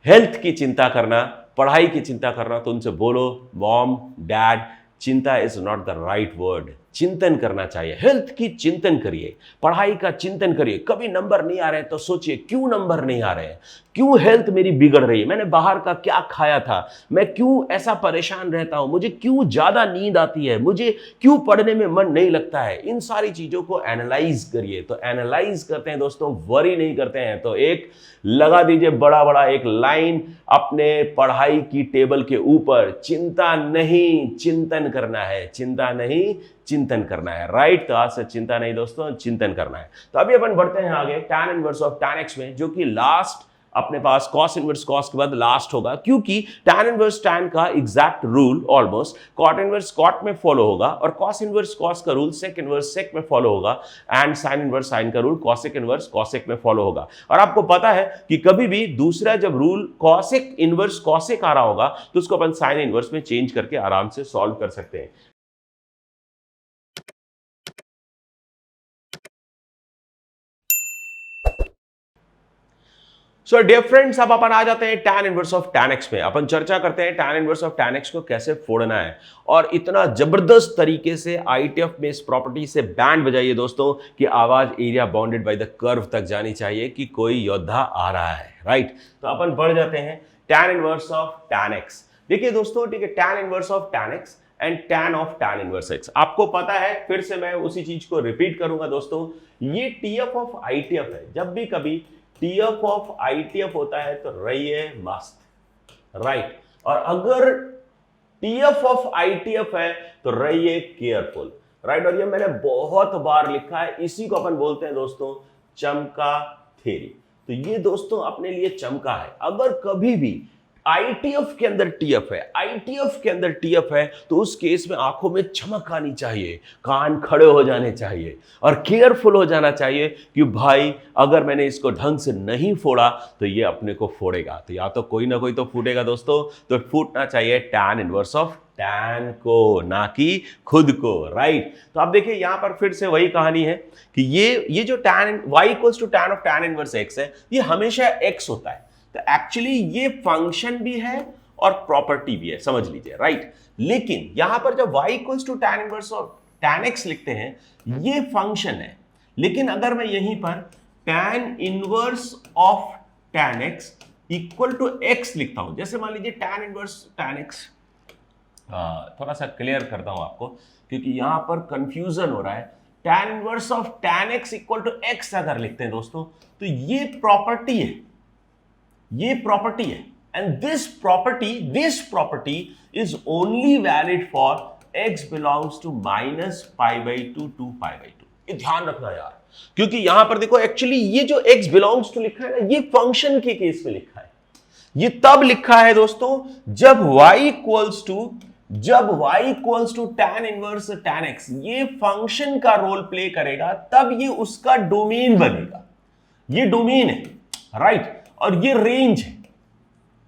A: हेल्थ की चिंता करना, पढ़ाई की चिंता करना, तो उनसे बोलो मॉम डैड, चिंता is not the right word. चिंतन करना चाहिए, हेल्थ की चिंतन करिए, पढ़ाई का चिंतन करिए। कभी नंबर नहीं आ रहे हैं तो सोचिए क्यों नंबर नहीं आ रहे हैं, क्यों हेल्थ मेरी बिगड़ रही है, मैंने बाहर का क्या खाया था, मैं क्यों ऐसा परेशान रहता हूं, मुझे क्यों ज्यादा नींद आती है, मुझे क्यों पढ़ने में मन नहीं लगता है। इन सारी चीजों को एनालाइज करिए। तो एनालाइज करते हैं दोस्तों, वरी नहीं करते हैं। तो एक लगा दीजिए बड़ा बड़ा एक लाइन अपने पढ़ाई की टेबल के ऊपर, चिंता नहीं चिंतन करना है, चिंता नहीं चिंतन करना है, राइट। तो आज से चिंता नहीं दोस्तों, चिंतन करना है। तो अभी अपन बढ़ते हैं आगे tan inverse of tan x में, जो कि लास्ट अपने पास cos इनवर्स cos के बाद लास्ट होगा, क्योंकि tan इनवर्स tan का exact rule almost cot inverse cot में फॉलो होगा और cos इनवर्स cos का रूल sec इनवर्स sec में फॉलो होगा एंड sin इनवर्स sin का रूल cosec इनवर्स cosec में फॉलो होगा। और आपको पता है कि कभी भी दूसरा जब रूल cosec इनवर्स cosec आ रहा होगा तो उसको अपन sin इनवर्स में चेंज करके आराम से सॉल्व कर सकते हैं। सो डियर फ्रेंड्स, अब अपन आ जाते हैं tan inverse of tan x में। अपन चर्चा करते हैं tan inverse of tan x को कैसे फोड़ना है, और इतना जबरदस्त तरीके से IETF में इस प्रॉपर्टी से बैंड बजाइए दोस्तों कि आवाज area bounded by the curve तक जानी चाहिए कि कोई योद्धा आ रहा है, राइट। तो अपन बढ़ जाते हैं tan inverse of tan x। देखिए दोस्तों, ठीक है, tan inverse of tan x and tan of tan inverse x आपको पता है। फिर से मैं उसी चीज को रिपीट करूंगा दोस्तों, ये TF ऑफ IETF है। जब भी कभी TF ऑफ IETF होता है तो रहिए मस्त, राइट। और अगर TF ऑफ IETF है तो रहिए केयरफुल, राइट। और ये मैंने बहुत बार लिखा है, इसी को अपन बोलते हैं दोस्तों चमका थ्योरी। तो ये दोस्तों अपने लिए चमका है। अगर कभी भी IETF के अंदर TF है, IETF के अंदर TF है, तो उस केस में आंखों में चमक आनी चाहिए, कान खड़े हो जाने चाहिए और केयरफुल हो जाना चाहिए कि भाई अगर मैंने इसको ढंग से नहीं फोड़ा तो ये अपने को फोड़ेगा। तो या तो कोई ना कोई तो फूटेगा दोस्तों, तो फूटना चाहिए tan इनवर्स ऑफ tan को, ना कि खुद को, राइट। तो आप देखिए यहां पर फिर से वही कहानी है कि ये जो tan y equals to tan of tan inverse x है, ये हमेशा x होता है। तो एक्चुअली ये फंक्शन भी है और प्रॉपर्टी भी है, समझ लीजिए, राइट। लेकिन यहां पर जब y equals to tan inverse of tan x लिखते हैं, ये फंक्शन है। लेकिन अगर मैं यहीं पर tan inverse of tan x equal to x लिखता हूं, जैसे मान लीजिए tan इनवर्स tan x, थोड़ा सा क्लियर करता हूं आपको क्योंकि यहां पर कंफ्यूजन हो रहा है। tan inverse of tan x equal to x अगर लिखते हैं दोस्तों, तो ये प्रॉपर्टी है, ये प्रॉपर्टी है। And this property is only valid for x belongs to -π/2 to π/2। ये ध्यान रखना यार, क्योंकि यहां पर देखो एक्चुअली ये जो x बिलोंग्स टू लिखा है ना, ये फंक्शन के केस में लिखा है, ये तब लिखा है दोस्तों जब y equals to tan inverse tan x ये फंक्शन का रोल प्ले करेगा, तब ये उसका डोमेन बनेगा। ये डोमेन है, राइट, और ये रेंज है,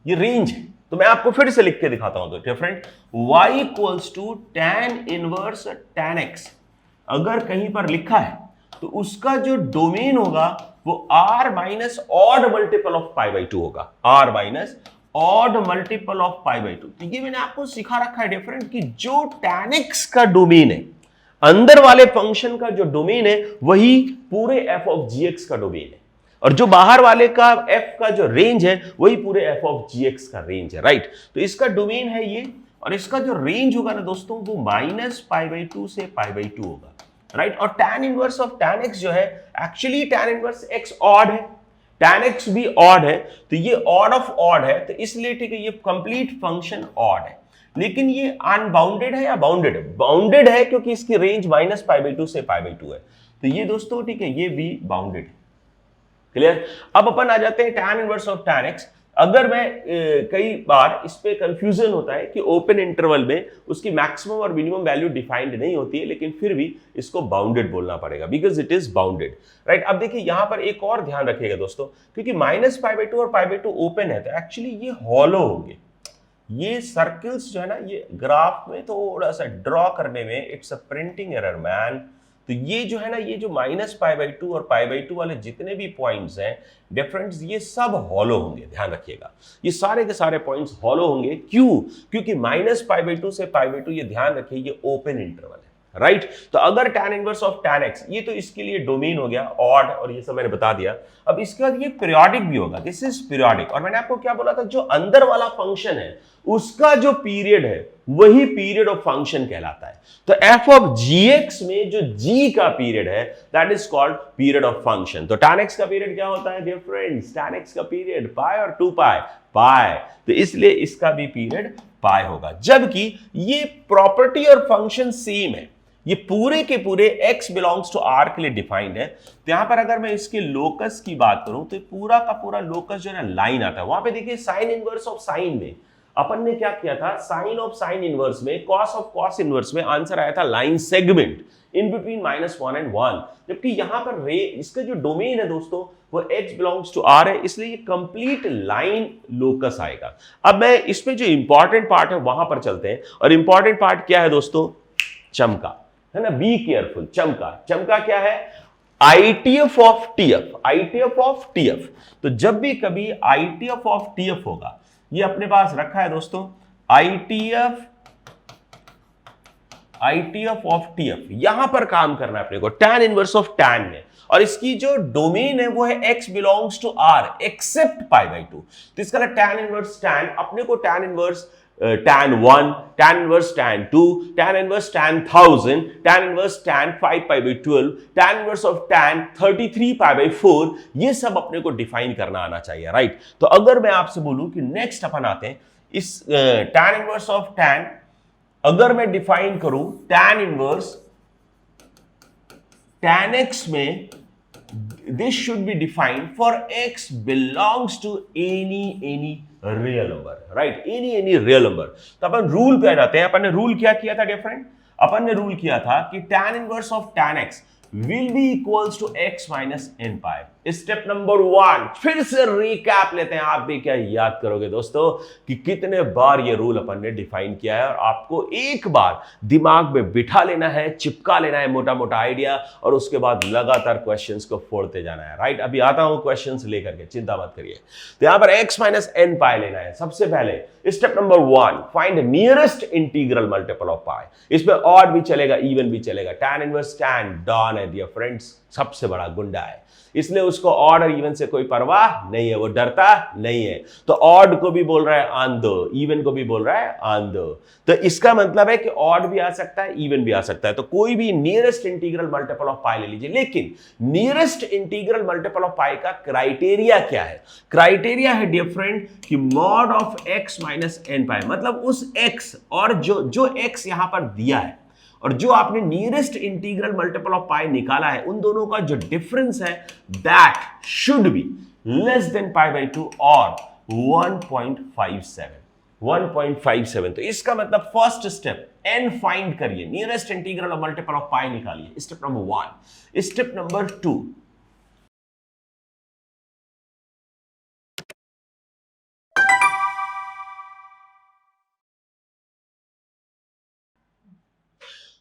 A: ये रेंज है। तो मैं आपको फिर से लिख के दिखाता हूं। तो different y equals to tan inverse tan x अगर कहीं पर लिखा है तो उसका जो डोमेन होगा वो r minus odd multiple of pi by 2 होगा, r minus odd multiple of pi by 2। तो ये मैंने आपको सिखा रखा है डिफरेंट कि जो tan x का डोमेन है, अंदर वाले फंक्शन का जो डोमेन है वही पूरे f ऑफ gx का डोमेन है, और जो बाहर वाले का f का जो रेंज है वही पूरे f ऑफ gx का रेंज है, राइट। तो इसका डोमेन है ये, और इसका जो रेंज होगा ना दोस्तों वो माइनस पाई बाई 2 से पाई बाई 2 होगा, राइट। और tan inverse of tan x जो है actually tan inverse x odd है, tan x भी ऑड है, तो ये ऑड ऑफ ऑड है, तो इसलिए ठीक है ये कंप्लीट फंक्शन ऑड है। लेकिन ये अनबाउंडेड है या बाउंडेड है? बाउंडेड है, क्योंकि इसकी रेंज माइनस पाई बाई 2 से पाई बाई 2 है, तो ये दोस्तों ठीक है ये भी बाउंडेड है। क्लियर? अब अपन आ जाते हैं tan inverse of tan x। अगर मैं कई बार इस पे कंफ्यूजन होता है कि ओपन इंटरवल में उसकी मैक्सिमम और मिनिमम वैल्यू डिफाइंड नहीं होती है, लेकिन फिर भी इसको बाउंडेड बोलना पड़ेगा because it is bounded, right. अब देखिए यहां पर एक और ध्यान रखिएगा दोस्तों, क्योंकि माइनस पाई बाई 2 और पाई बाई 2 ओपन है तो एक्चुअली ये हॉलो होंगे। ये सर्कल्स जो है ना, ये ग्राफ में थोड़ा सा ड्रॉ करने में it's a printing error man. तो ये जो है ना, ये जो माइनस पाई बाई 2 और पाई बाई 2 वाले जितने भी पॉइंट्स हैं डिफरेंस, ये सब हॉलो होंगे, ध्यान रखिएगा। ये सारे के सारे पॉइंट्स हॉलो होंगे। क्यों? क्योंकि माइनस पाई बाई 2 से पाई बाई 2, ये ध्यान रखिए ये ओपन इंटरवल है, राइट। तो अगर tan inverse of tan x, ये तो इसके लिए डोमेन हो गया ऑड, और ये सब मैंने बता दिया। अब इसके बाद ये पीरियोडिक भी होगा, दिस इज पीरियोडिक। और मैंने आपको क्या बोला था, जो अंदर वाला फंक्शन है उसका जो पीरियड है वही पीरियड ऑफ फंक्शन कहलाता है। तो f ऑफ gx में जो g का पीरियड है that is called period of function. तो tan x का पीरियड क्या होता है डियर फ्रेंड्स? tan x का पीरियड पाई और 2 पाई पाई, तो इसलिए इसका भी पीरियड पाई होगा। जबकि ये प्रॉपर्टी और फंक्शन सेम है, ये पूरे के पूरे x बिलोंग्स टू r के लिए डिफाइंड है। तो यहां पर अगर मैं इसके लोकस की बात करूं तो पूरा का पूरा लोकस जो है ना लाइन आता है। वहां पे देखिए साइन इनवर्स ऑफ साइन में अपन ने क्या किया था, साइन ऑफ साइन इनवर्स में, कॉस ऑफ कॉस इनवर्स में आंसर आया था line segment in between -1 and 1। जबकि यहां पर इसका जो डोमेन है दोस्तों वो x बिलोंग्स टू r है, इसलिए ये कंप्लीट लाइन लोकस आएगा। अब मैं इसमें जो इंपॉर्टेंट पार्ट है वहां पर चलते हैं, और इंपॉर्टेंट पार्ट क्या है दोस्तों? चमका, है ना, बी केयरफुल। चमका क्या है? ITF of TF, ITF of TF। तो जब भी कभी ITF ऑफ TF होगा, ये अपने पास रखा है दोस्तों, ITF ऑफ TF, यहां पर काम करना है अपने को tan इनवर्स ऑफ tan में, और इसकी जो डोमेन है वो है x belongs to r except pi by 2। तो इसका tan इनवर्स tan, अपने को tan inverse tan 1, tan inverse tan 2, tan inverse tan 1000, tan inverse tan 5 pi by 12, tan inverse of tan 33 pi by 4, ये सब अपने को डिफाइन करना आना चाहिए, राइट। तो अगर मैं आपसे बोलूं कि नेक्स्ट अपन आते हैं इस tan इनवर्स ऑफ tan, अगर मैं डिफाइन करूं tan इनवर्स tan x में, this should be defined for x belongs to any real number, right? any real number। तो अपन रूल पे आ जाते हैं। अपन ने रूल क्या किया था डिफरेंट? अपन ने रूल किया था कि tan inverse of tan x will be equals to x minus n pi। Step number 1 फिर से रिकैप लेते हैं। आप भी क्या याद करोगे दोस्तों कि कितने बार ये रूल अपन ने डिफाइन किया है, और आपको एक बार दिमाग में बिठा लेना है, चिपका लेना है मोटा मोटा आइडिया, और उसके बाद लगातार क्वेश्चंस को फोड़ते जाना है, राइट। अभी आता हूं क्वेश्चंस लेकर के, चिंता मत करिए। तो यहां पर x माइनस n पाई लेना है। सबसे पहले step number 1, find nearest integral multiple of pi. इसमें ऑड भी चलेगा, इवन भी चलेगा। tan इनवर्स tan डॉन है डियर फ्रेंड्स, सबसे बड़ा गुंडा है, इसलिए उसको ऑड और इवन से कोई परवाह नहीं है, वो डरता नहीं है। तो ऑड को भी बोल रहा है आन दो, इवन को भी बोल रहा है आन दो। तो इसका मतलब है कि ऑड भी आ सकता है, इवन भी आ सकता है। तो कोई भी nearest integral multiple of pi ले लीजिए। लेकिन nearest integral multiple of pi का क्राइटेरिया क्या है? क्राइटेरिया है डियर फ्रेंड कि mod of x minus n pi, मतलब उस x और जो x यहां पर दिया है और जो आपने nearest integral multiple of pi निकाला है, उन दोनों का जो डिफरेंस है that should be less than pi by 2 और 1.57, 1.57। तो इसका मतलब फर्स्ट स्टेप n फाइंड करिए, नियरेस्ट इंटीग्रल और मल्टीपल ऑफ पाई निकालिए, step number 1। Step number 2,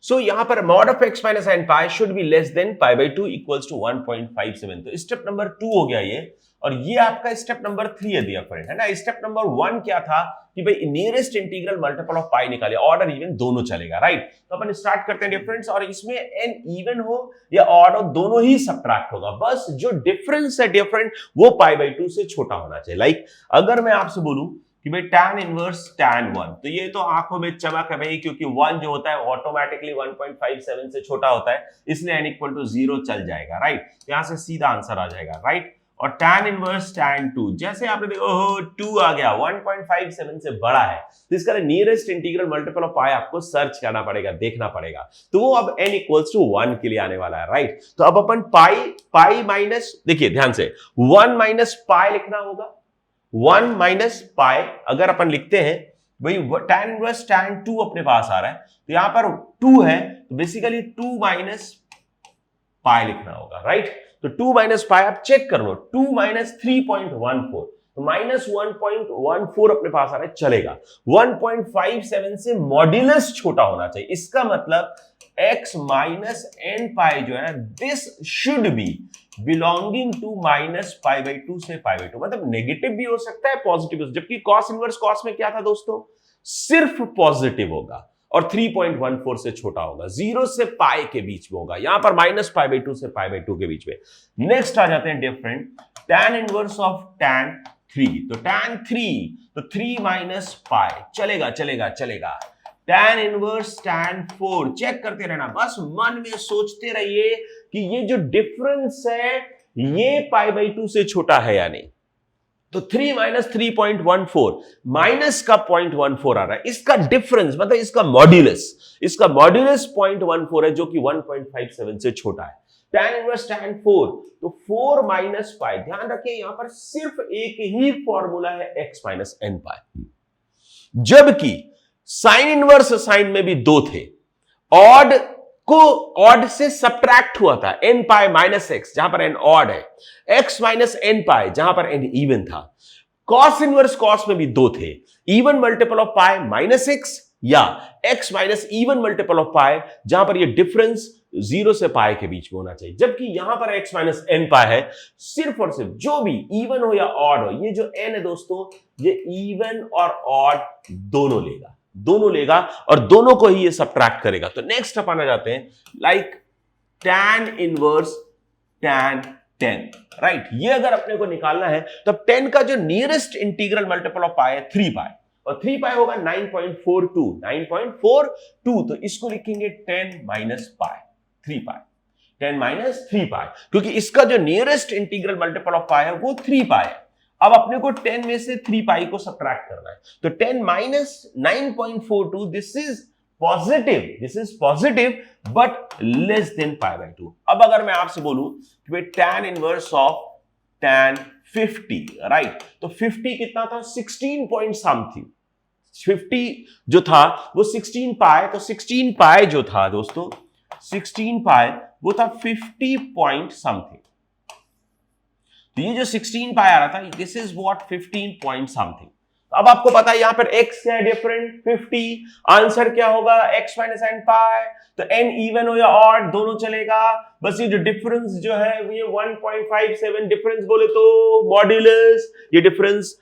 A: so यहां पर mod of x minus n pi should be less than pi by 2 equals to 1.57। तो स्टेप नंबर 2 हो गया ये, और ये आपका स्टेप नंबर 3 है दिया फ्रेंड, है ना। स्टेप नंबर 1 क्या था कि भाई nearest integral multiple of pi निकालिए, ऑर्डर इवन दोनों चलेगा, राइट। तो अपन स्टार्ट करते हैं डिफरेंस, और इसमें n इवन हो या ऑड हो दोनों ही सबट्रैक्ट होगा, बस जो डिफरेंस है डिफरेंट वो पाई बाई 2 से छोटा होना चाहिए। लाइक अगर मैं आपसे बोलूं कि भाई tan इनवर्स tan 1, तो ये तो आंखों में चमक है भाई, क्योंकि 1 जो होता है ऑटोमेटिकली 1.57 से छोटा होता है, इसलिए n इक्वल टू 0 चल जाएगा, राइट। यहां से सीधा आंसर आ जाएगा, राइट। और tan इनवर्स tan 2, जैसे आपने देखो ओहो 2 आ गया, 1.57 से बड़ा है, तो इसका नियरेस्ट इंटीग्रल मल्टीपल ऑफ पाई आपको सर्च करना पड़ेगा, देखना पड़ेगा, तो वो अब n इक्वल्स टू 1 के लिए आने वाला है, राइट। तो अब अपन पाई माइनस, देखिए ध्यान से 1 माइनस पाई लिखना होगा, 1 माइनस पाई अगर अपन लिखते हैं भाई tan इनवर्स tan 2 अपने पास आ रहा है, तो यहां पर 2 है, तो बेसिकली 2 माइनस पाई लिखना होगा, राइट। तो 2 माइनस पाई आप चेक कर लो, 2 माइनस 3.14, तो माइनस 1.14 अपने पास आ रहा है, चलेगा। 1.57 से मॉड्यूलस छोटा होना चाहिए, इसका मतलब x माइनस एन पाई जो है ना, this should be belonging to minus pi by 2 से पाई बाई 2, मतलब नेगेटिव भी हो सकता है पॉजिटिव, जबकि कॉस इनवर्स कॉस में क्या था दोस्तों, सिर्फ पॉजिटिव होगा और 3.14 से छोटा होगा, 0 से पाई के बीच में होगा, यहां पर माइनस पाई बाई 2 से पाई बाई 2 के बीच में। नेक्स्ट आ जाते हैं different, tan inverse of tan 3, तो tan 3, तो 3 माइनस पाई, चलेगा चलेगा चलेगा। tan इनवर्स tan 4, चेक करते रहना, बस मन में सोचते रहिए कि ये जो डिफरेंस है ये पाई बाई 2 से छोटा है या नहीं। तो 3 माइनस 3.14, माइनस का 0.14 आ रहा है, इसका डिफरेंस मतलब इसका मॉड्यूलस 0.14 है, जो कि 1.57 से छोटा है। tan इनवर्स tan 4, तो 4 माइनस पाई, ध्यान रखिए यहां पर सिर्फ एक ही फॉर्मूला है x माइनस एन पाई, जबकि साइन इनवर्स साइन में भी 2 थे, ऑड को ऑड से सबट्रैक्ट हुआ था, n पाई माइनस एक्स जहां पर n ऑड है, x माइनस n पाई जहां पर n इवन था। कॉस इनवर्स कॉस में भी 2 थे, even multiple of pi minus x या x minus even multiple of pi, जहां पर ये डिफरेंस 0 से पाई के बीच में होना चाहिए, जबकि यहां पर x माइनस एन पाई है, सिर्फ और सिर्फ जो भी इवन हो या ऑड हो, ये जो n है दोस्तों ये इवन और ऑड दोनों लेगा और दोनों को ही ये सबट्रैक्ट करेगा। तो नेक्स्ट अपन आ जाते हैं, like tan inverse tan 10, right. ये अगर अपने को निकालना है तो अब 10 का जो नियरेस्ट इंटीग्रल मल्टीपल ऑफ पाई है 3 पाई, और 3 पाई होगा 9.42, तो इसको लिखेंगे 10 माइनस पाई 3 पाई, 10 माइनस 3 पाई, क्योंकि इसका जो नियरेस्ट इंटीग्रल मल्टीपल ऑफ पाई है वो 3 पाई है। अब अपने को 10 में से 3 पाई को सबट्रैक्ट करना है, तो 10 minus 9.42, this is positive but less than pi by 2। अब अगर मैं आपसे बोलूं कि tan inverse of tan 50, right, तो 50 कितना था, 16 पॉइंट समथिंग, 50 जो था वो 16 पाई, तो 16 पाई जो था दोस्तों 16 पाई वो था 50 पॉइंट समथिंग, तो ये जो 16 पाई आ रहा था this is what 15 point something. अब आपको पता है यहां पर x क्या है डिफरेंट 50, आंसर क्या होगा x माइनस एन पाई, तो n इवन हो या ऑड दोनों चलेगा, बस ये जो डिफरेंस जो है ये 1.57 डिफरेंस बोले तो मॉड्यूलस, ये डिफरेंस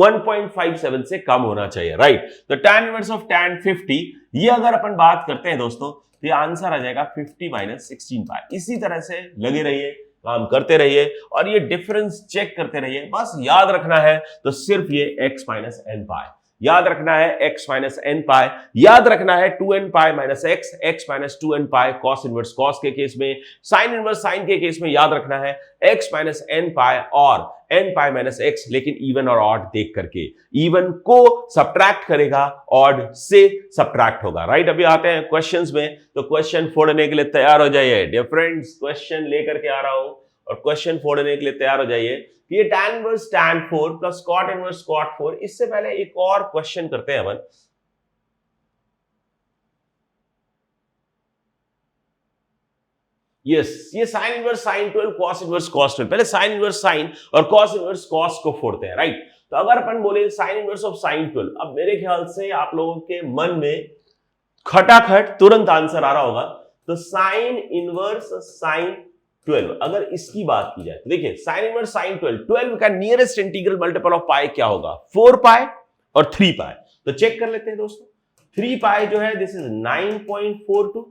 A: 1.57 से कम होना चाहिए, राइट। तो tan इनवर्स ऑफ tan 50, ये अगर अपन बात करते हैं दोस्तों तो ये आंसर आ जाएगा 50 माइनस 16 पाई। इसी तरह से लगे रहिए, काम करते रहिए और ये डिफरेंस चेक करते रहिए, बस याद रखना है तो सिर्फ ये x माइनस एन पाई याद रखना है, x माइनस एन पाई याद रखना है, 2n pi minus x minus 2n pi cos inverse cos के केस में, साइन इनवर्स साइन के केस में याद रखना है x माइनस एन पाई और n पाई माइनस x, लेकिन इवन और ऑड देख करके, इवन को सबट्रैक्ट करेगा, ऑड से सबट्रैक्ट होगा, राइट। अभी आते हैं क्वेश्चंस में, तो क्वेश्चन फोड़ने के लिए तैयार हो जाइए, डिफरेंट क्वेश्चन लेकर के आ रहा हूं और क्वेश्चन फोड़ने के लिए तैयार हो जाइए कि ये tan inverse tan 4 plus cot inverse cot 4। इससे पहले एक और क्वेश्चन करते हैं अपन। यस, ये sin inverse sin 12 cos inverse cos 12। पहले sin इनवर्स sin और cos इनवर्स cos को फोड़ते हैं, राइट। तो अगर अपन बोले sin इनवर्स ऑफ sin 12, अब मेरे ख्याल से आप लोगों के मन में खटाखट तुरंत आंसर आ रहा होगा। तो sin इनवर्स sin 12, अगर इसकी बात की जाए तो देखिए sin इनवर्स sin 12 का nearest integral multiple of pi क्या होगा? 4 पाई और 3 पाई। तो चेक कर लेते हैं दोस्तों। 3 पाई जो है दिस इज 9.42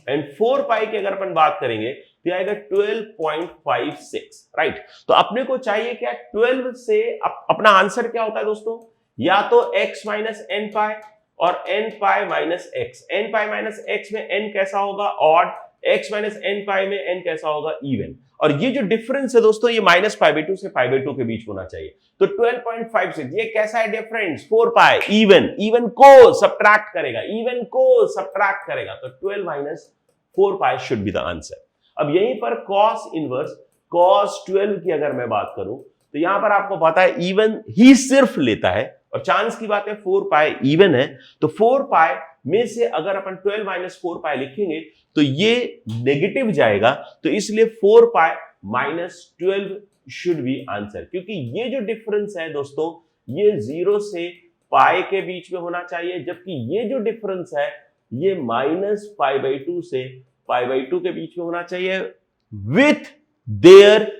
A: एंड 4 पाई की अगर अपन बात करेंगे तो आएगा 12.56, राइट। तो अपने को चाहिए क्या? 12 से अपना आंसर क्या होता है दोस्तों? या तो x माइनस एन पाई और n pi minus x। n pi minus x में n कैसा होगा? ऑड। x माइनस n पाई में n कैसा होगा? इवन। और ये जो डिफरेंस है दोस्तों ये माइनस पाई बाई 2 से पाई बाई 2 के बीच होना चाहिए। तो 12.56 ये कैसा है डिफरेंस? 4 पाई। इवन को सब्ट्रैक्ट करेगा, इवन को सब्ट्रैक्ट करेगा। तो 12 minus 4 pi should be the answer. अब यहीं पर cos इनवर्स cos 12 की अगर मैं बात करूं तो यहां पर आपको पता है इवन ही सिर्फ लेता है और चांस की बात है 4 पाई इवन है। तो 4 पाई में से अगर अपन 12 माइनस 4 पाई लिखेंगे तो ये नेगेटिव जाएगा, तो इसलिए 4 pi minus 12 should be answer. क्योंकि ये जो डिफरेंस है दोस्तों ये 0 से पाई के बीच में होना चाहिए, जबकि ये जो डिफरेंस है ये माइनस पाई बाई 2 से पाई बाई 2 के बीच में होना चाहिए विथ देयर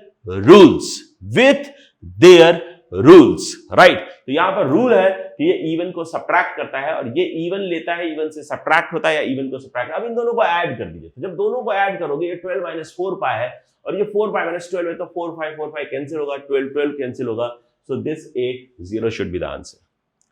A: रूल्स, राइट। तो यहां पर रूल है कि ये इवन को सब्ट्रैक्ट करता है और ये इवन लेता है, इवन से सब्ट्रैक्ट होता है या इवन को सब्ट्रैक्ट। अब इन दोनों को ऐड कर दीजिए। तो जब दोनों को ऐड करोगे ये 12 माइनस 4 पाई है और ये 4 पाई माइनस 12 है, तो 4 पाई कैंसिल होगा, 12 कैंसिल होगा। So this A 0 should be the answer,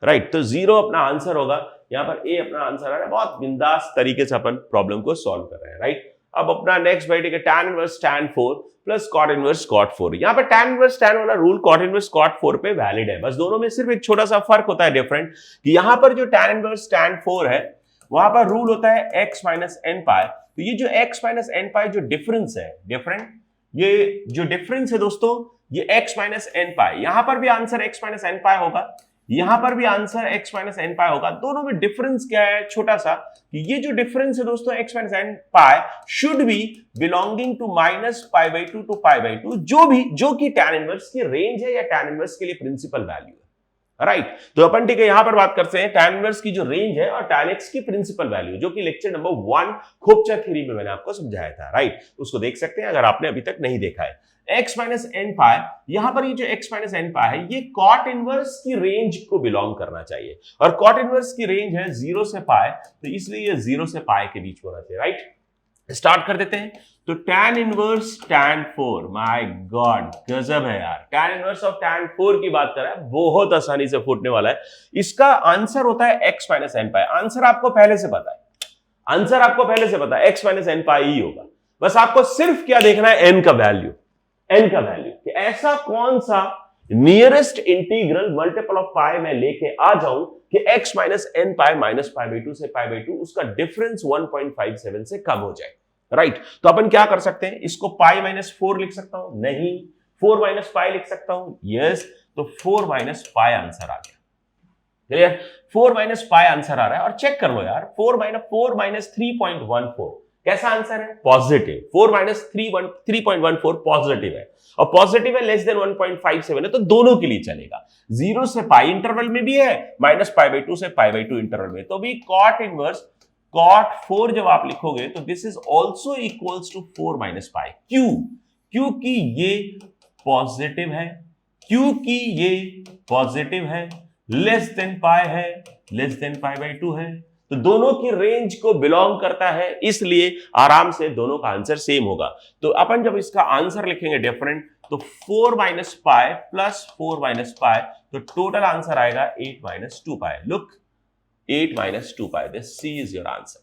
A: right. तो 0 अपना आंसर होगा। यहां पर ए अपना आंसर आ रहा है। बहुत बिंदास तरीके से अपन प्रॉब्लम को सॉल्व कर रहे हैं, राइट। अब अपना नेक्स्ट बैठेगा tan inverse tan 4 plus cot inverse cot 4। यहां पर tan इनवर्स tan वाला रूल cot इनवर्स cot 4 पे वैलिड है। बस दोनों में सिर्फ एक छोटा सा फर्क होता है डिफरेंट, कि यहां पर जो tan इनवर्स tan 4 है वहां पर रूल होता है x माइनस एन पाई। तो ये जो x माइनस एन पाई जो डिफरेंस है डिफरेंट, ये जो डिफरेंस है दोस्तों ये x माइनस एन पाई। यहां पर भी आंसर x माइनस एन पाई होगा, यहां पर भी आंसर x माइनस एन पाई होगा। दोनों में डिफरेंस क्या है? छोटा सा, कि ये जो डिफरेंस है दोस्तों x minus n pi should be belonging to minus pi by 2 to pi by 2, जो कि tan इनवर्स की रेंज है या tan इनवर्स के लिए प्रिंसिपल वैल्यू है, राइट। तो अपन ठीक है यहां पर बात करते हैं tan इनवर्स की जो रेंज है और tan x की प्रिंसिपल वैल्यू, जो कि लेक्चर नंबर 1 खोपचा थ्योरी में मैंने आपको समझाया था, राइट। उसको देख सकते हैं अगर आपने अभी तक नहीं देखा है। x माइनस एन पाई, यहां पर ये जो x माइनस एन पाई है ये cot इनवर्स की रेंज को बिलोंग करना चाहिए और cot इनवर्स की रेंज है 0 से पाई, तो इसलिए ये 0 से पाई के बीच होना चाहिए, राइट। स्टार्ट कर देते हैं। तो tan inverse tan 4, my God गजब है यार। tan इनवर्स ऑफ tan 4 की बात कर रहा है, बहुत आसानी से फूटने वाला है। इसका आंसर होता है x माइनस एन पाई। आंसर आपको पहले से पता है, x माइनस एन पाई ही होगा। बस आपको सिर्फ क्या देखना है? n का वैल्यू कि ऐसा कौन सा nearest integral multiple of pi में लेके आ जाऊं कि x minus n pi minus pi by 2 से पाई बाई 2 उसका डिफरेंस 1.57 से कम हो जाए, राइट। तो अपन क्या कर सकते हैं? इसको पाई माइनस 4 लिख सकता हूं, नहीं। 4 माइनस पाई लिख सकता हूं, यस। तो 4 माइनस पाई आंसर आ गया, क्लियर। 4 माइनस पाई आंसर आ रहा है और चेक कर लो यार, 4 माइनस 3.14 कैसा आंसर है? पॉजिटिव। 4 माइनस 3.14 पॉजिटिव है और पॉजिटिव है लेस देन 1.57 है, तो दोनों के लिए चलेगा। 0 से पाई इंटरवल में भी है, माइनस पाई बाई 2 से पाई बाई 2 इंटरवल में, तो भी cot इनवर्स cot 4 जब आप लिखोगे तो this is also equals to 4 minus pi. क्योंकि ये पॉजिटिव है, लेस देन पाई है, लेस देन पाई बाई 2 है, तो दोनों की रेंज को बिलोंग करता है, इसलिए आराम से दोनों का आंसर सेम होगा। तो अपन जब इसका आंसर लिखेंगे डिफरेंट, तो 4 minus pi plus 4 minus pi, तो टोटल आंसर आएगा 8 minus 2 pi. Look, 8 minus 2 pi, this see is your answer,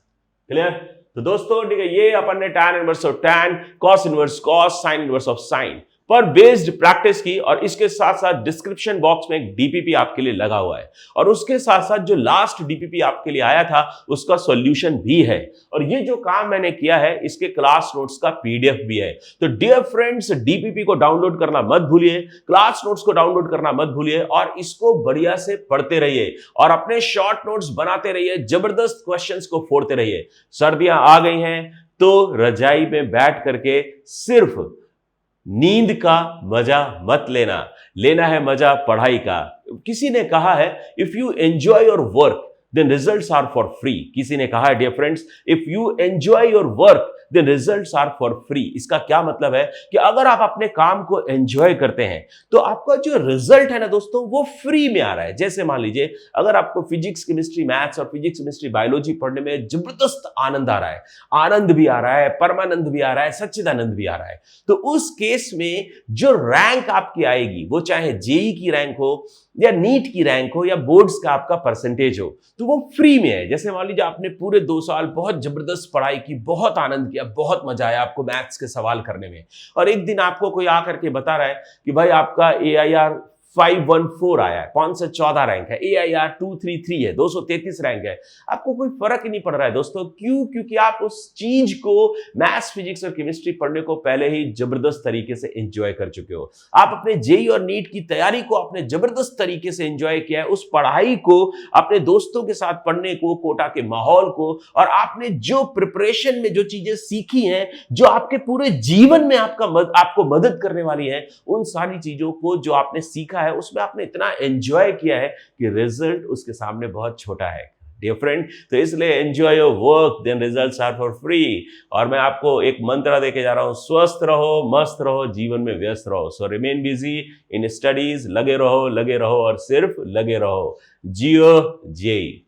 A: clear. तो दोस्तों ठीक है, ये अपन ने tan inverse of tan, cos inverse cos, sin inverse of sin पर बेस्ड प्रैक्टिस की, और इसके साथ साथ डिस्क्रिप्शन बॉक्स में एक डीपीपी आपके लिए लगा हुआ है, और उसके साथ साथ जो लास्ट डीपीपी आपके लिए आया था उसका सॉल्यूशन भी है, और ये जो काम मैंने किया है इसके क्लास नोट्स का पीडीएफ भी है। तो डियर फ्रेंड्स, डीपीपी को डाउनलोड करना मत भूलिए, क्लास नोट्स को डाउनलोड करना मत भूलिए, और इसको बढ़िया से पढ़ते रहिए और अपने शॉर्ट नोट्स बनाते रहिए, जबरदस्त क्वेश्चंस को फोड़ते रहिए। सर्दियां आ गई हैं तो रजाई में बैठ करके सिर्फ नींद का मजा मत लेना, लेना है मजा पढ़ाई का। किसी ने कहा है, if you enjoy your work then results are for free. किसी ने कहा है dear friends, if you enjoy your work then results are for free. इसका क्या मतलब है कि अगर आप अपने काम को एंजॉय करते हैं तो आपका जो रिजल्ट है ना दोस्तों, वो फ्री में आ रहा है। जैसे मान लीजिए, अगर आपको फिजिक्स, केमिस्ट्री, मैथ्स और फिजिक्स, केमिस्ट्री, बायोलॉजी पढ़ने में जबरदस्त आनंद आ रहा है, आनंद भी आ रहा है, परमानंद भी आ रहा है, सच्चिदानंद भी आ रहा है, तो उस केस में जो रैंक आपकी आएगी, वो चाहे जेई की रैंक हो या नीट की रैंक हो या बोर्ड्स का आपका परसेंटेज हो, तो वो फ्री में है। जैसे मान लीजिए आपने पूरे 2 साल बहुत जबरदस्त पढ़ाई की, बहुत आनंद किया, बहुत मजा आया आपको मैथ्स के सवाल करने में, और एक दिन आपको कोई आकर के बता रहा है कि भाई आपका AIR 514 आया है, 514 रैंक है, AIR 233 है, 233 रैंक है, आपको कोई फर्क ही नहीं पड़ रहा है दोस्तों। क्यों? क्योंकि आप उस चीज को, मैथ्स, फिजिक्स और केमिस्ट्री पढ़ने को पहले ही जबरदस्त तरीके से एंजॉय कर चुके हो। आप अपने जेई और नीट की तैयारी को आपने जबरदस्त तरीके से एंजॉय किया है, उस पढ़ाई को, अपने दोस्तों के साथ पढ़ने को, कोटा के माहौल को, और आपने जो प्रिपरेशन में जो चीजें सीखी हैं, जो आपके पूरे जीवन में आपको मदद करने वाली है, उन सारी चीजों को जो आपने सीखा है उसमें आपने इतना एंजॉय किया है कि रिजल्ट उसके सामने बहुत छोटा है डियर फ्रेंड। तो इसलिए enjoy your work then results are for free. और मैं आपको एक मंत्र देके जा रहा हूं, स्वस्थ रहो, मस्त रहो, जीवन में व्यस्त रहो। सो रिमेन बिजी इन स्टडीज, लगे रहो और सिर्फ लगे रहो। जियो जेई।